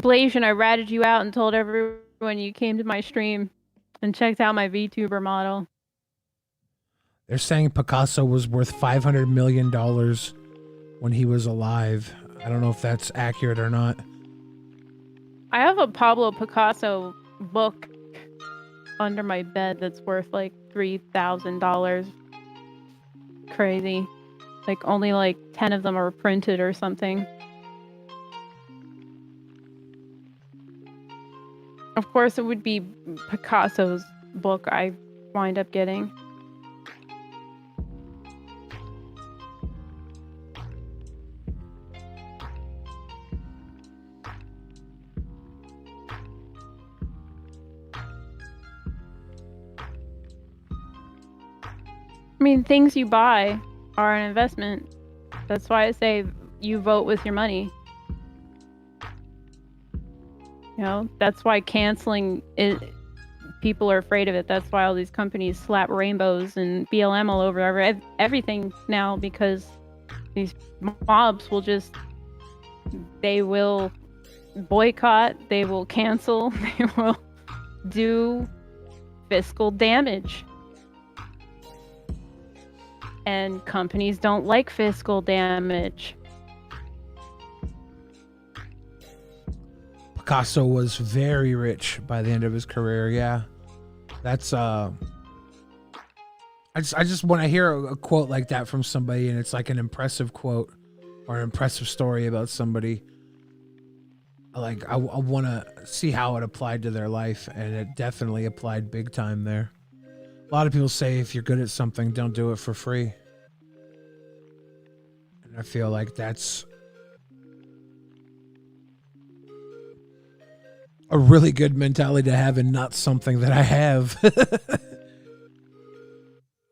Blasian, I ratted you out and told everyone you came to my stream and checked out my VTuber model. They're saying Picasso was worth $500 million when he was alive. I don't know if that's accurate or not. I have a Pablo Picasso book under my bed that's worth like $3,000. Crazy. Like only like 10 of them are printed or something. Of course, it would be Picasso's book I wind up getting. I mean, things you buy are an investment. That's why I say you vote with your money. You know, that's why canceling it, people are afraid of it. That's why all these companies slap rainbows and BLM all over everything now, because these mobs will they will boycott, they will cancel, they will do fiscal damage. And companies don't like fiscal damage. Picasso was very rich by the end of his career. Yeah, that's I just when I hear a quote like that from somebody, and it's like an impressive quote or an impressive story about somebody, like I want to see how it applied to their life, and it definitely applied big time there. A lot of people say if you're good at something, don't do it for free. And I feel like that's a really good mentality to have, and not something that I have.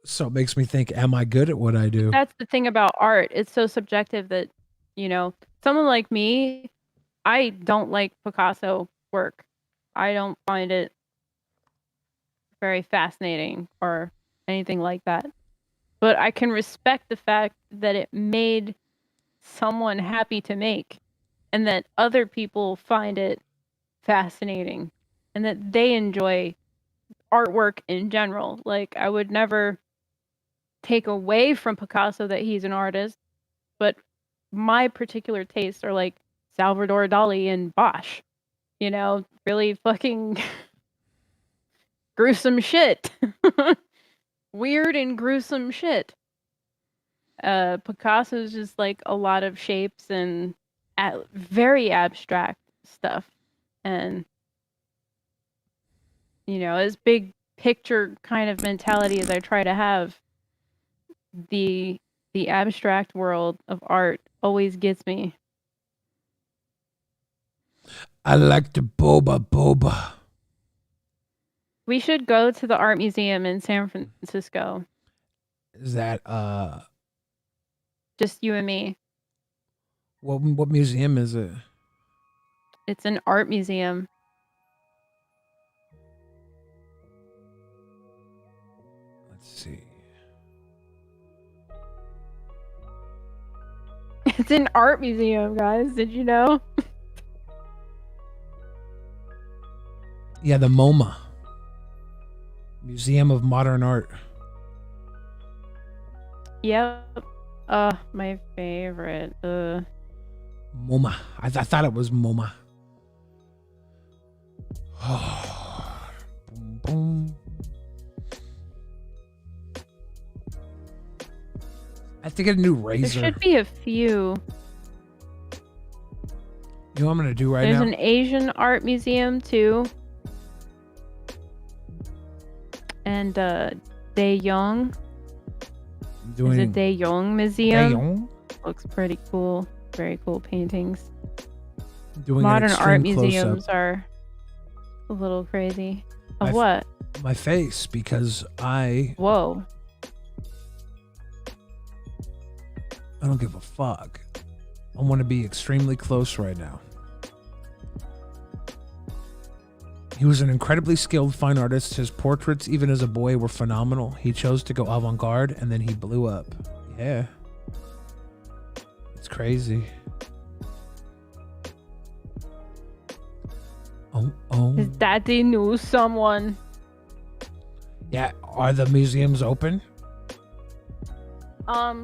So it makes me think, am I good at what I do? That's the thing about art. It's so subjective that, you know, someone like me, I don't like Picasso work. I don't find it very fascinating or anything like that. But I can respect the fact that it made someone happy to make, and that other people find it fascinating, and that they enjoy artwork in general. Like, I would never take away from Picasso that he's an artist, but my particular tastes are like Salvador Dali and Bosch. You know, really fucking gruesome shit. Weird and gruesome shit. Picasso's just like a lot of shapes and very abstract stuff. And, you know, as big picture kind of mentality as I try to have, the abstract world of art always gets me. I like the boba. We should go to the art museum in San Francisco. Is that just you and me? What museum is it? It's an art museum. Let's see. It's an art museum, guys. Did you know? Yeah, the MoMA. Museum of Modern Art. Yep. My favorite. MoMA. I thought it was MoMA. Boom, boom. I have to get a new razor. There should be a few. You know what I'm gonna do right There's now? There's an Asian art museum too. And Daejeong. Is it Daejeong Museum? Daejeong? Looks pretty cool. Very cool paintings. Doing modern art close-up. museums are a little crazy. Of what? My face, because Whoa. I don't give a fuck. I want to be extremely close right now. He was an incredibly skilled fine artist. His portraits, even as a boy, were phenomenal. He chose to go avant-garde, and then he blew up. Yeah. It's crazy. Oh. His daddy knew someone. Yeah, are the museums open? I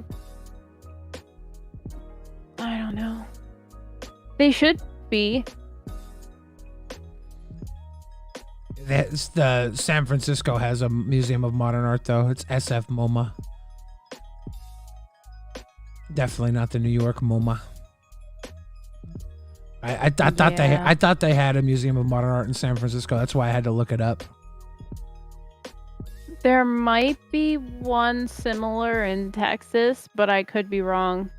don't know. They should be. The San Francisco has a Museum of Modern Art, though. It's SF MoMA. Definitely not the New York MoMA. I thought they had a museum of modern art in San Francisco. That's why I had to look it up. There might be one similar in Texas, but I could be wrong.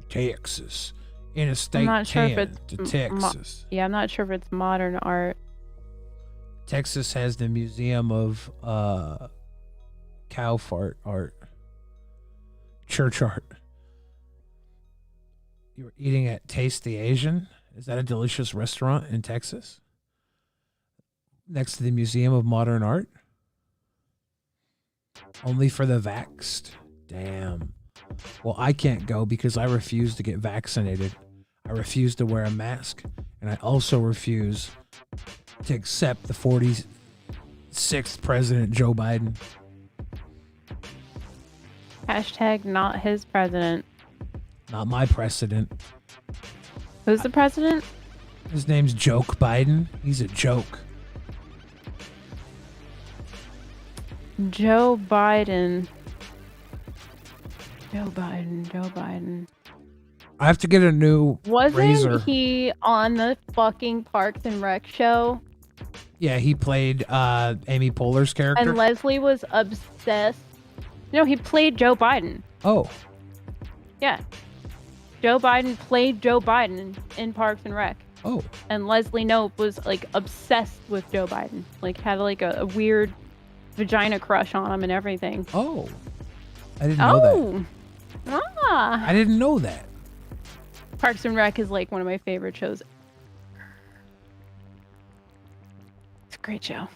Texas. Interstate I'm not sure 10 if it's to Texas. I'm not sure if it's modern art. Texas has the Museum of cow fart art. Church art. You were eating at Taste the Asian? Is that a delicious restaurant in Texas? Next to the Museum of Modern Art? Only for the vaxxed? Damn. Well, I can't go because I refuse to get vaccinated. I refuse to wear a mask. And I also refuse to accept the 46th President Joe Biden. Hashtag not his president. Not my precedent. Who's the president? His name's Joke Biden. He's a joke. Joe Biden. Joe Biden. I have to get a new razor. Wasn't he on the fucking Parks and Rec show? Yeah, he played Amy Poehler's character. And Leslie was obsessed. No, he played Joe Biden. Oh. Yeah. Joe Biden played Joe Biden in Parks and Rec. Oh. And Leslie Knope was like obsessed with Joe Biden. Like had like a weird vagina crush on him and everything. Oh. I didn't know that. Ah. I didn't know that. Parks and Rec is like one of my favorite shows. It's a great show.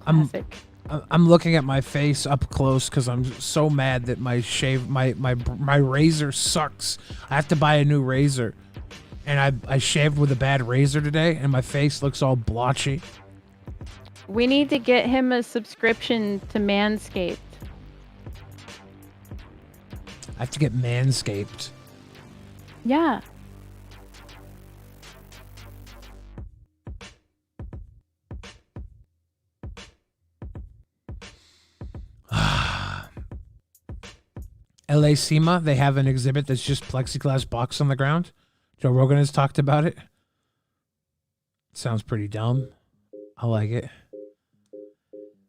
Classic. I'm looking at my face up close because I'm so mad that my razor sucks. I have to buy a new razor. And I shaved with a bad razor today and my face looks all blotchy. We need to get him a subscription to Manscaped. I have to get Manscaped. Yeah. LA SEMA, they have an exhibit that's just plexiglass box on the ground. Joe Rogan has talked about it. Sounds pretty dumb. I like it.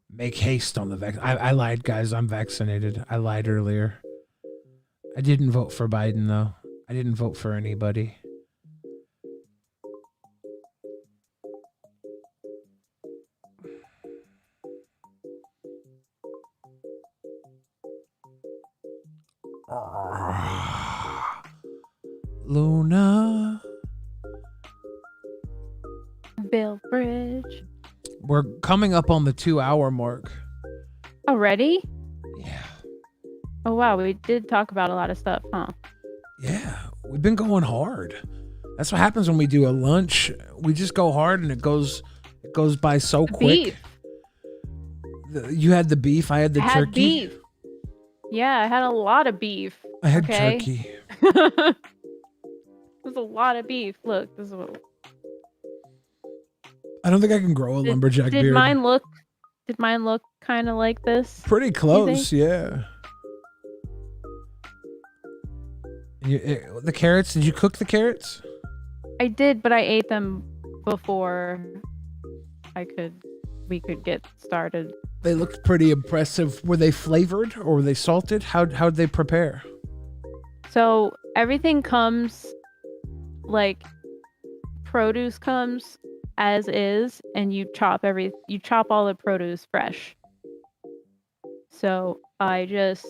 Make haste on the vaccine. I lied, guys. I'm vaccinated. I lied earlier. I didn't vote for Biden, though. I didn't vote for anybody. Luna. Bill Bridge. We're coming up on the 2-hour mark. Already? Yeah. Oh wow, we did talk about a lot of stuff, huh? Yeah, we've been going hard. That's what happens when we do a lunch. We just go hard and it goes by so quick. Beef. You had the beef, I had the turkey. Beef. Yeah, I had a lot of beef. I had turkey. There's a lot of beef. Look, this is what... I don't think I can grow a lumberjack beard. Did mine look kind of like this? Pretty close, yeah. The carrots, did you cook the carrots? I did, but I ate them before we could get started. They looked pretty impressive. Were they flavored or were they salted? How'd they prepare? So everything comes, like, produce comes as is, and you chop all the produce fresh. So I just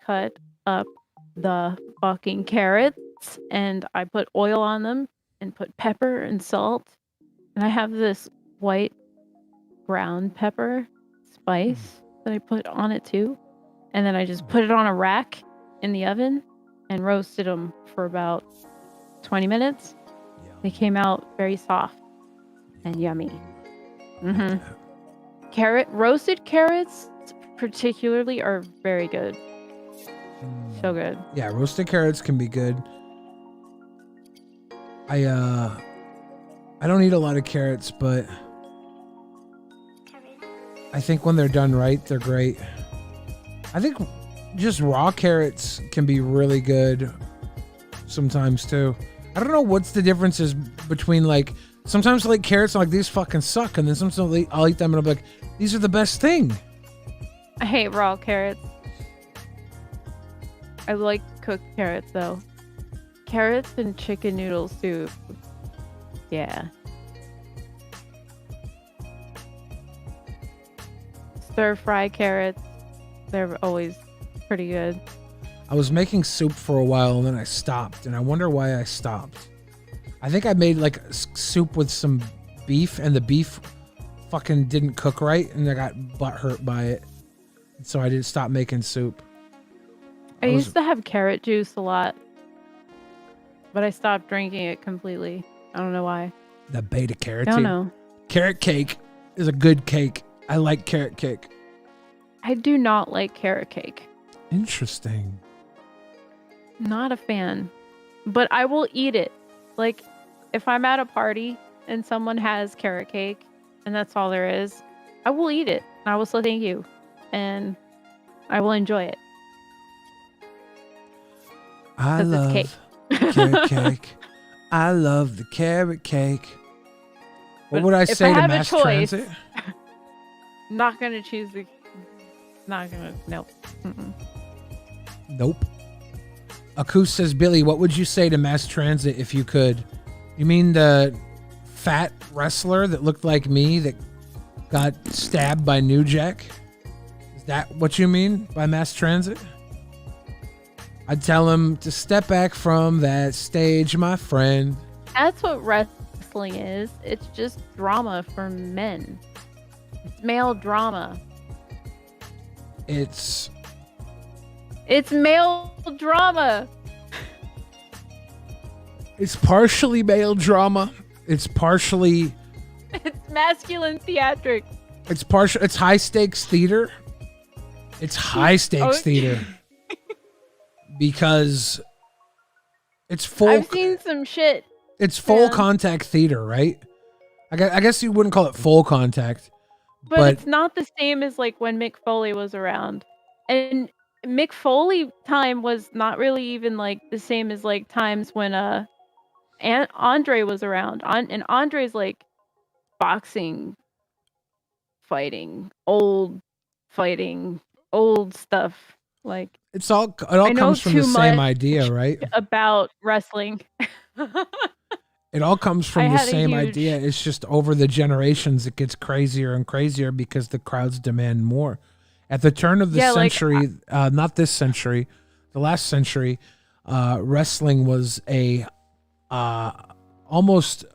cut up the fucking carrots and I put oil on them and put pepper and salt. And I have this white ground pepper spice that I put on it too. And then I just put it on a rack in the oven and roasted them for about 20 minutes. They came out very soft and yummy. Roasted carrots particularly are very good. So good. Yeah, roasted carrots can be good. I don't eat a lot of carrots, but I think when they're done right, they're great. I think just raw carrots can be really good sometimes too. I don't know what's the differences between like sometimes I like carrots and like these fucking suck, and then sometimes I'll eat them and I'll be like, these are the best thing. I hate raw carrots. I like cooked carrots though. Carrots and chicken noodle soup. Yeah. Stir fry carrots. They're always pretty good. I was making soup for a while and then I stopped, and I wonder why I stopped. I think I made like soup with some beef, and the beef fucking didn't cook right, and I got butthurt by it. So I didn't stop making soup. I used to have carrot juice a lot, but I stopped drinking it completely. I don't know why. The beta carotene. I don't know. Carrot cake is a good cake. I like carrot cake. I do not like carrot cake. Interesting. Not a fan, but I will eat it. Like, if I'm at a party and someone has carrot cake and that's all there is, I will eat it. I will say thank you, and I will enjoy it. I love cake. carrot cake. I love the carrot cake. What would I say to mass transit? Not gonna choose the. Not gonna. Nope. Mm-mm. Nope. Aku says, Billy, what would you say to mass transit if you could? You mean the fat wrestler that looked like me that got stabbed by New Jack? Is that what you mean by mass transit? I'd tell him to step back from that stage, my friend. That's what wrestling is. It's just drama for men. It's male drama. It's male drama. It's partially male drama. It's partially... It's masculine theatrics. It's high stakes theater. It's high stakes theater. Because it's full... I've seen some shit. It's full contact theater, right? I guess you wouldn't call it full contact. But it's not the same as like when Mick Foley was around. And Mick Foley time was not really even like the same as like times when Andre was around. And Andre's like boxing, fighting, old stuff. Like it all comes from the same idea, right? About wrestling. It all comes from the same idea. It's just over the generations, it gets crazier and crazier because the crowds demand more. At the turn of the century, not this century, the last century, wrestling was almost,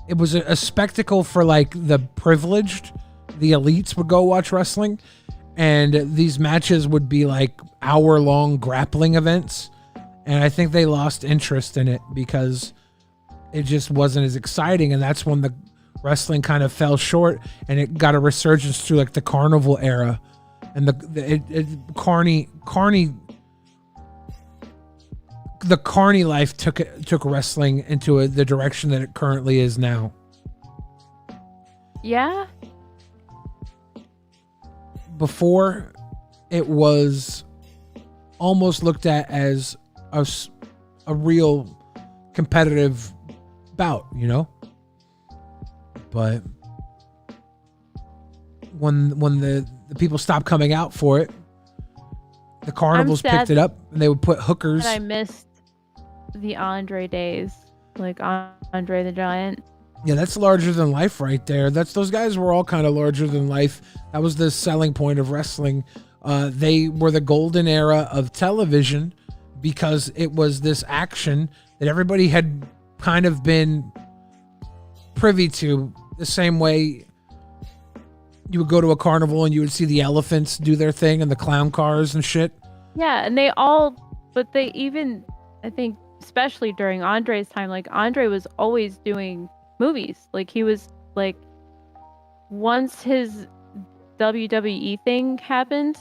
it was a spectacle for like the privileged. The elites would go watch wrestling, and these matches would be like hour-long grappling events. And I think they lost interest in it because it just wasn't as exciting, and that's when the wrestling kind of fell short, and it got a resurgence through like the carnival era, and the carny life took wrestling into the direction that it currently is now. Yeah. Before, it was almost looked at as a real competitive bout, you know? But when the people stopped coming out for it, the carnivals picked it up, and they would put hookers. I missed the Andre days, like Andre the Giant. Yeah, that's larger than life right there. Those guys were all kind of larger than life. That was the selling point of wrestling. They were the golden era of television because it was this action that everybody had kind of been privy to, the same way you would go to a carnival and you would see the elephants do their thing and the clown cars and shit. Yeah, and I think especially during Andre's time, like Andre was always doing movies. Like he was like, once his WWE thing happened,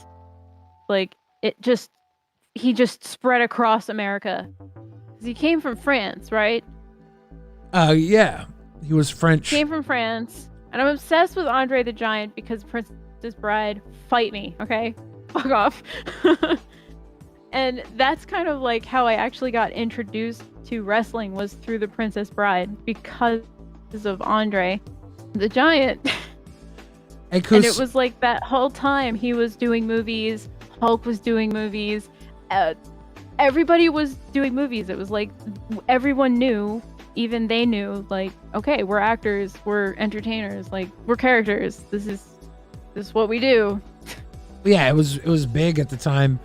like he just spread across America. 'Cause he came from France, right? Yeah. He was French. Came from France. And I'm obsessed with Andre the Giant because Princess Bride, fight me, okay? Fuck off. And that's kind of like how I actually got introduced to wrestling, was through The Princess Bride, because of Andre the Giant. And it was like that whole time he was doing movies, Hulk was doing movies, everybody was doing movies. It was like everyone knew, even they knew, like, okay, we're actors, we're entertainers, like, we're characters. This is what we do. Yeah, it was big at the time.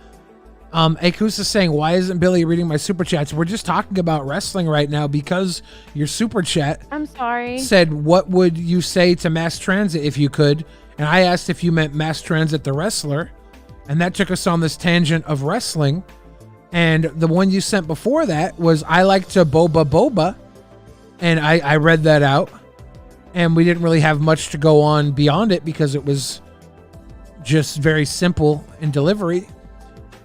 Akusa saying, why isn't Billy reading my super chats? We're just talking about wrestling right now because your super chat, I'm sorry, said, what would you say to Mass Transit if you could? And I asked if you meant Mass Transit the wrestler, and that took us on this tangent of wrestling. And the one you sent before that was, I like to boba, and I read that out, and we didn't really have much to go on beyond it because it was just very simple in delivery.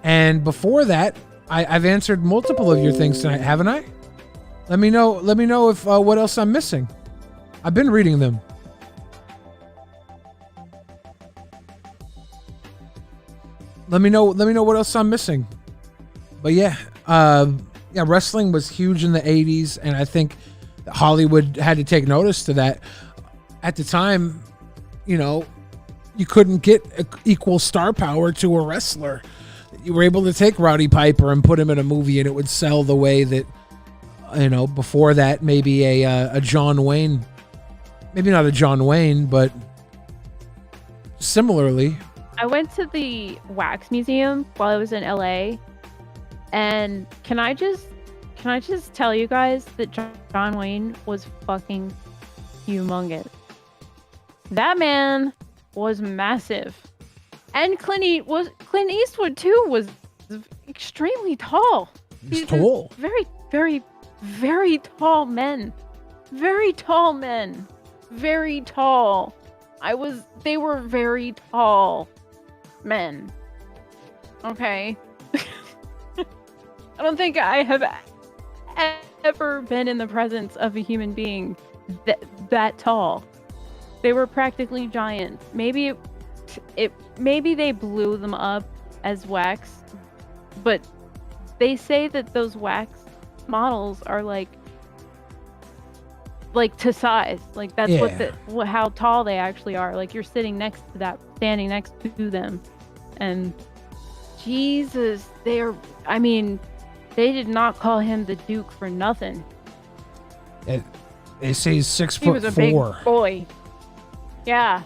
And before that, I've answered multiple of your things tonight, haven't I? Let me know if what else I'm missing. I've been reading them. Let me know what else I'm missing. But yeah, wrestling was huge in the 80s, and I think Hollywood had to take notice to that. At the time, you couldn't get equal star power to a wrestler. You were able to take Roddy Piper and put him in a movie, and it would sell the way that, before that, maybe a John Wayne, maybe not a John Wayne, but similarly. I went to the Wax Museum while I was in LA, and can I just tell you guys that John Wayne was fucking humongous. That man was massive. And Clint Eastwood too was extremely tall. He's tall. Very, very, very tall men. Very tall men. Very tall. They were very tall men. Okay. I don't think I have ever been in the presence of a human being that tall. They were practically giants. Maybe they blew them up as wax, but they say that those wax models are like to size. Like that's how tall they actually are. Like you're standing next to them, and Jesus, they did not call him the Duke for nothing. They say he's 6'4". He was a big boy. Yeah,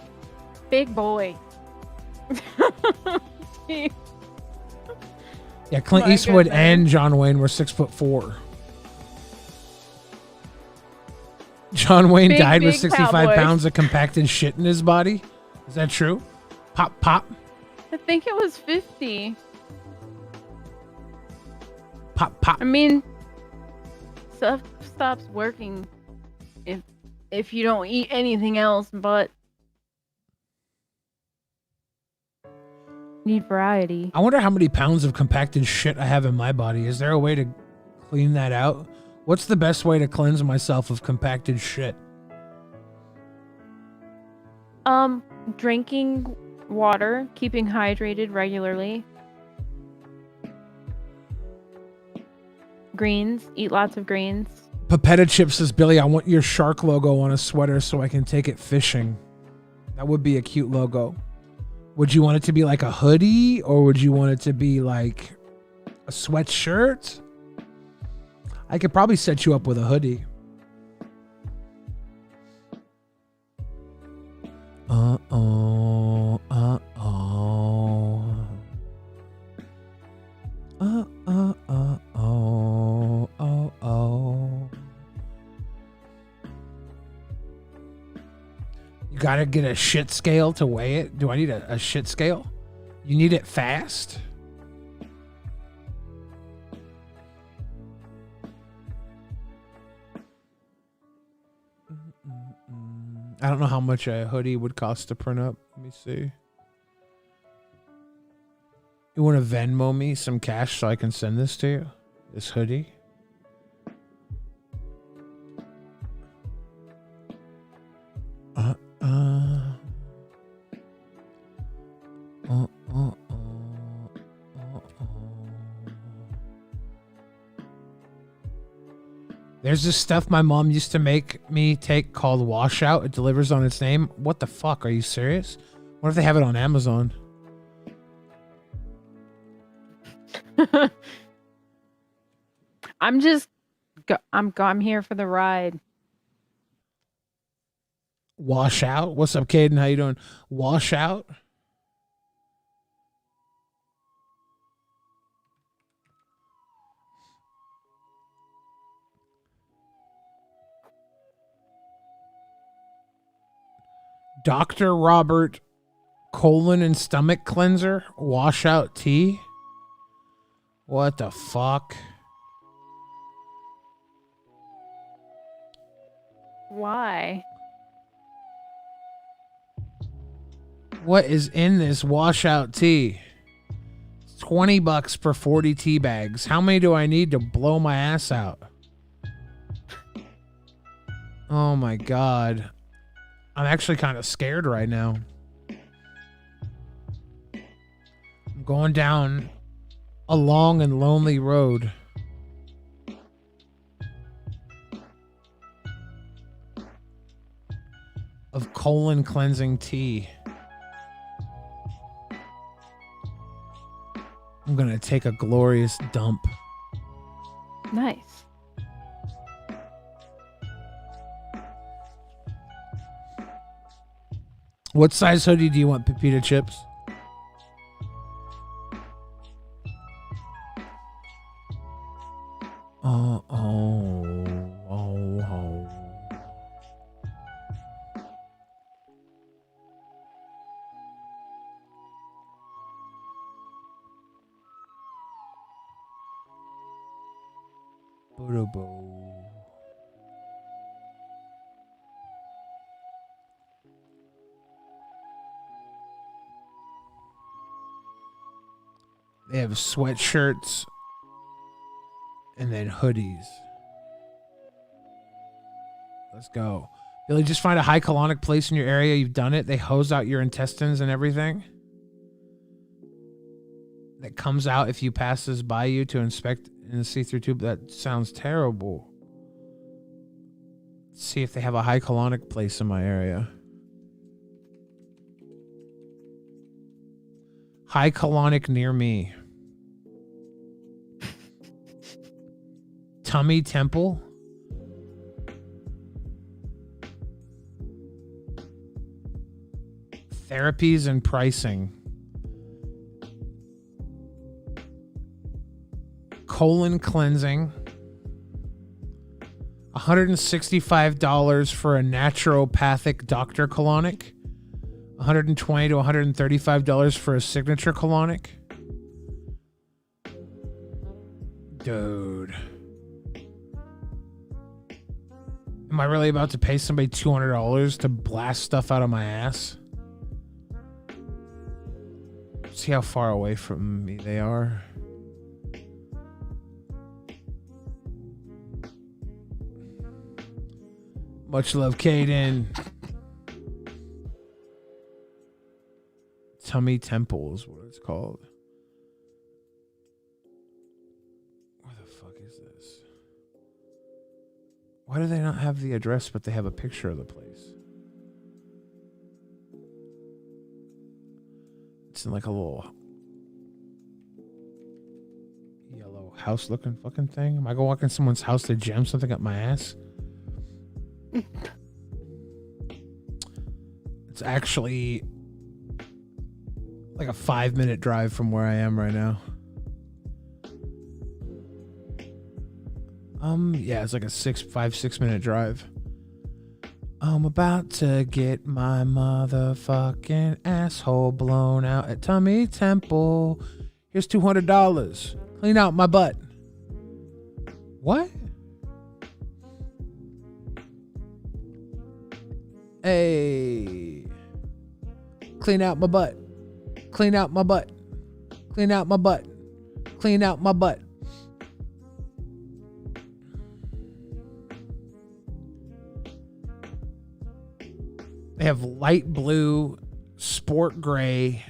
big boy. Yeah, Clint Eastwood and John Wayne were 6'4". John Wayne died with 65 pounds of compacted shit in his body. Is that true? Pop. I think it was 50. Pop. I mean, stuff stops working if you don't eat anything else, but need variety. I wonder how many pounds of compacted shit I have in my body. Is there a way to clean that out? What's the best way to cleanse myself of compacted shit? Drinking water, keeping hydrated regularly. Greens, eat lots of greens. Papetta Chip says, Billy, I want your shark logo on a sweater so I can take it fishing. That would be a cute logo. Would you want it to be like a hoodie, or would you want it to be like a sweatshirt? I could probably set you up with a hoodie. You gotta get a shit scale to weigh it. Do I need a shit scale? You need it fast? I don't know how much a hoodie would cost to print up. Let me see. You want to Venmo me some cash so I can send this to you? This hoodie? There's this stuff my mom used to make me take called Washout. It delivers on its name. What the fuck? Are you serious? What if they have it on Amazon? I'm here for the ride. Washout? What's up, Caden? How you doing? Washout? Dr. Robert colon and stomach cleanser washout tea. What the fuck? Why? What is in this washout tea? It's $20 per 40 tea bags. How many do I need to blow my ass out? Oh my god. I'm actually kind of scared right now. I'm going down a long and lonely road. Of colon cleansing tea. I'm gonna take a glorious dump. Nice. What size hoodie do you want, Pepita Chips? Oh. They have sweatshirts and then hoodies. Let's go. Billy, just find a high colonic place in your area. You've done it. They hose out your intestines and everything. That comes out if you passes by you to inspect in the see-through tube. That sounds terrible. Let's see if they have a high colonic place in my area. High colonic near me. Tummy Temple. Therapies and pricing. Colon cleansing. $165 for a naturopathic doctor colonic. $120 to $135 for a signature colonic. Dude. Am I really about to pay somebody $200 to blast stuff out of my ass? See how far away from me they are. Much love, Caden. Tummy Temple is what it's called. Where the fuck is this? Why do they not have the address, but they have a picture of the place? It's in like a little yellow house looking fucking thing. Am I gonna walk in someone's house to jam something up my ass? It's actually like a 5-minute drive from where I am right now. Yeah, it's like a 5-6 minute drive. I'm about to get my motherfucking asshole blown out at Tummy Temple. Here's $200. Clean out my butt. What? Hey. Clean out my butt. Clean out my butt. Clean out my butt. Clean out my butt. They have light blue, sport gray,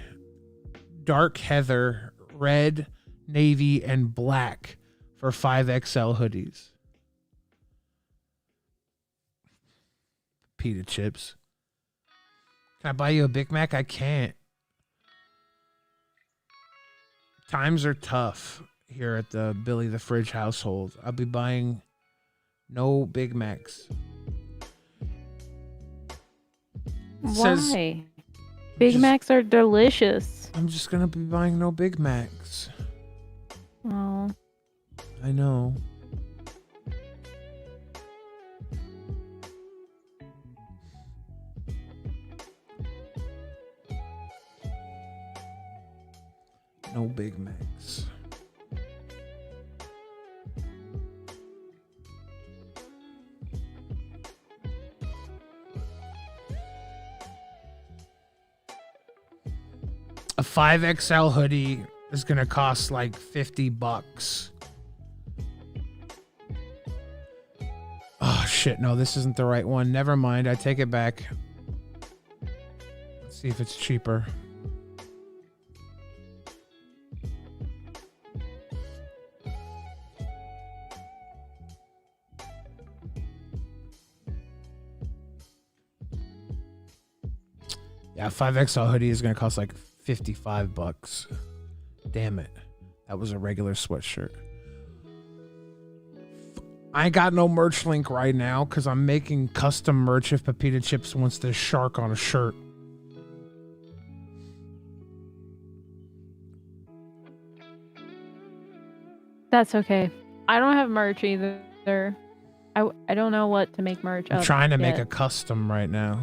dark heather, red, navy, and black for 5XL hoodies. pita chips. Can I buy you a Big Mac? I can't. Times are tough here at the Billy the Fridge household. I'll be buying no Big Macs. Why? Big Macs are delicious. I'm just gonna be buying no Big Macs. Oh. I know. No Big Macs. A 5XL hoodie is gonna cost like $50. Oh shit, no, this isn't the right one. Never mind, I take it back. Let's see if it's cheaper. Yeah, 5XL hoodie is gonna cost like $55. Damn it. That was a regular sweatshirt. I ain't got no merch link right now because I'm making custom merch if Pepita Chips wants this shark on a shirt. That's okay. I don't have merch either. I don't know what to make merch of. I'm trying to yet. make a custom right now.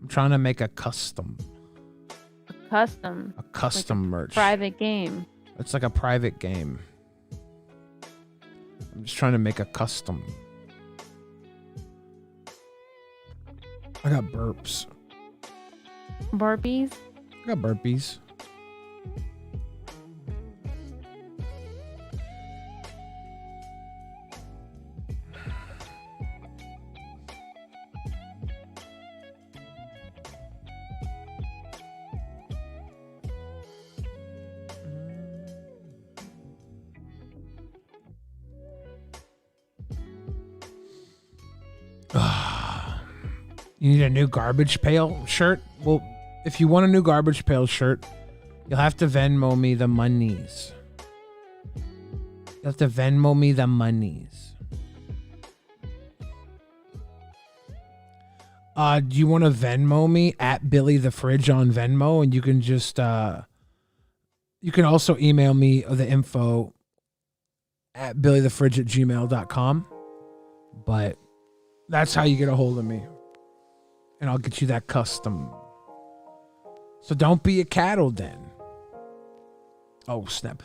I'm trying to make a custom. Custom. A custom like a merch. Private game. It's like a private game. I'm just trying to make a custom. I got burps. Barbies? I got burpees. You need a new garbage pail shirt? Well, if you want a new garbage pail shirt, you'll have to Venmo me the monies. You'll have to Venmo me the monies. Do you want to Venmo me at Billy the Fridge on Venmo? And you can just, you can also email me the info at billythefridge@gmail.com. But that's how you get a hold of me. And I'll get you that custom. So don't be a cattle then. Oh, snap.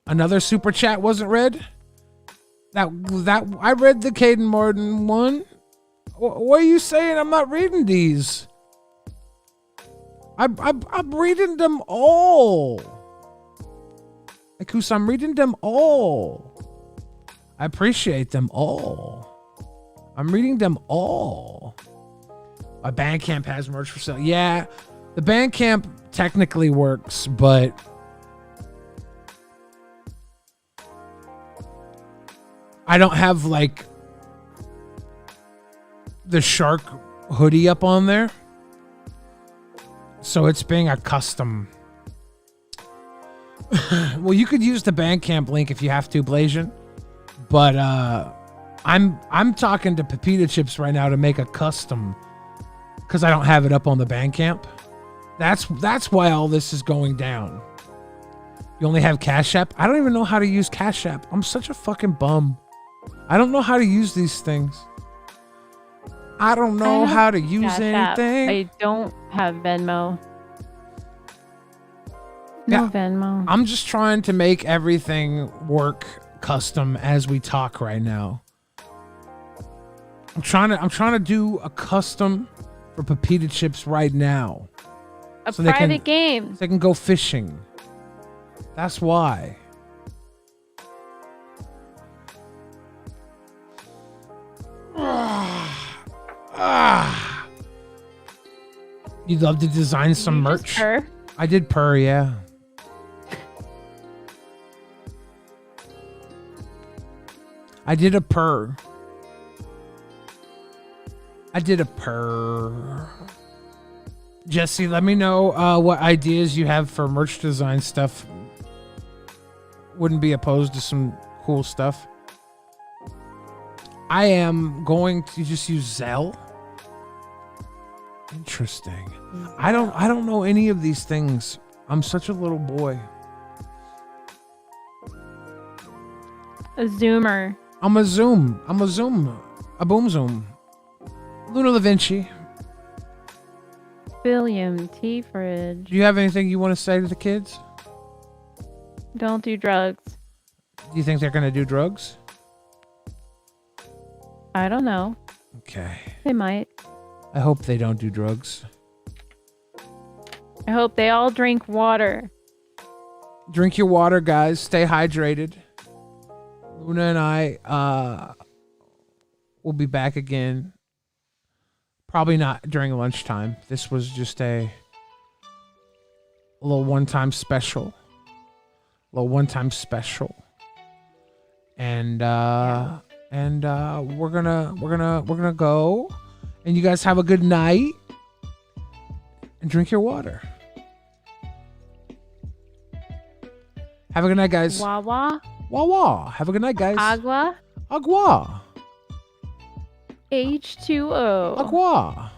Another super chat wasn't read? That I read the Caden Martin one. What are you saying? I'm not reading these. I'm reading them all. Akus, I'm reading them all. I appreciate them all. I'm reading them all. My Bandcamp has merch for sale. Yeah, the Bandcamp technically works, but I don't have like the shark hoodie up on there. So it's being a custom. Well, you could use the Bandcamp link if you have to, Blasian. But I'm talking to Pepita Chips right now to make a custom because I don't have it up on the Bandcamp. That's why all this is going down. You only have Cash App? I don't even know how to use Cash App. I'm such a fucking bum. I don't know how to use these things. I don't know how to use Cash App. anything. I don't have Venmo. Yeah, No Venmo. I'm just trying to make everything work custom as we talk right now. I'm trying to do a custom for Pepita Chips right now. A private game. So they can go fishing. That's why. You'd love to design some merch? Purr? I did purr, yeah. I did a purr. I did a purr. Jesse, let me know what ideas you have for merch design stuff. Wouldn't be opposed to some cool stuff. I am going to just use Zelle. Interesting. I don't know any of these things. I'm such a little boy. A zoomer. I'm a zoom. A boom zoom. Luna Vinci. William T. Fridge. Do you have anything you want to say to the kids? Don't do drugs. Do you think they're going to do drugs? I don't know. Okay. They might. I hope they don't do drugs. I hope they all drink water. Drink your water, guys. Stay hydrated. Luna and I will be back again. Probably not during lunchtime. This was just a little one-time special. And we're gonna go. And you guys have a good night. And drink your water. Have a good night, guys. Wawa. Wawa. Have a good night, guys. Agua. Agua. H2O. Agua.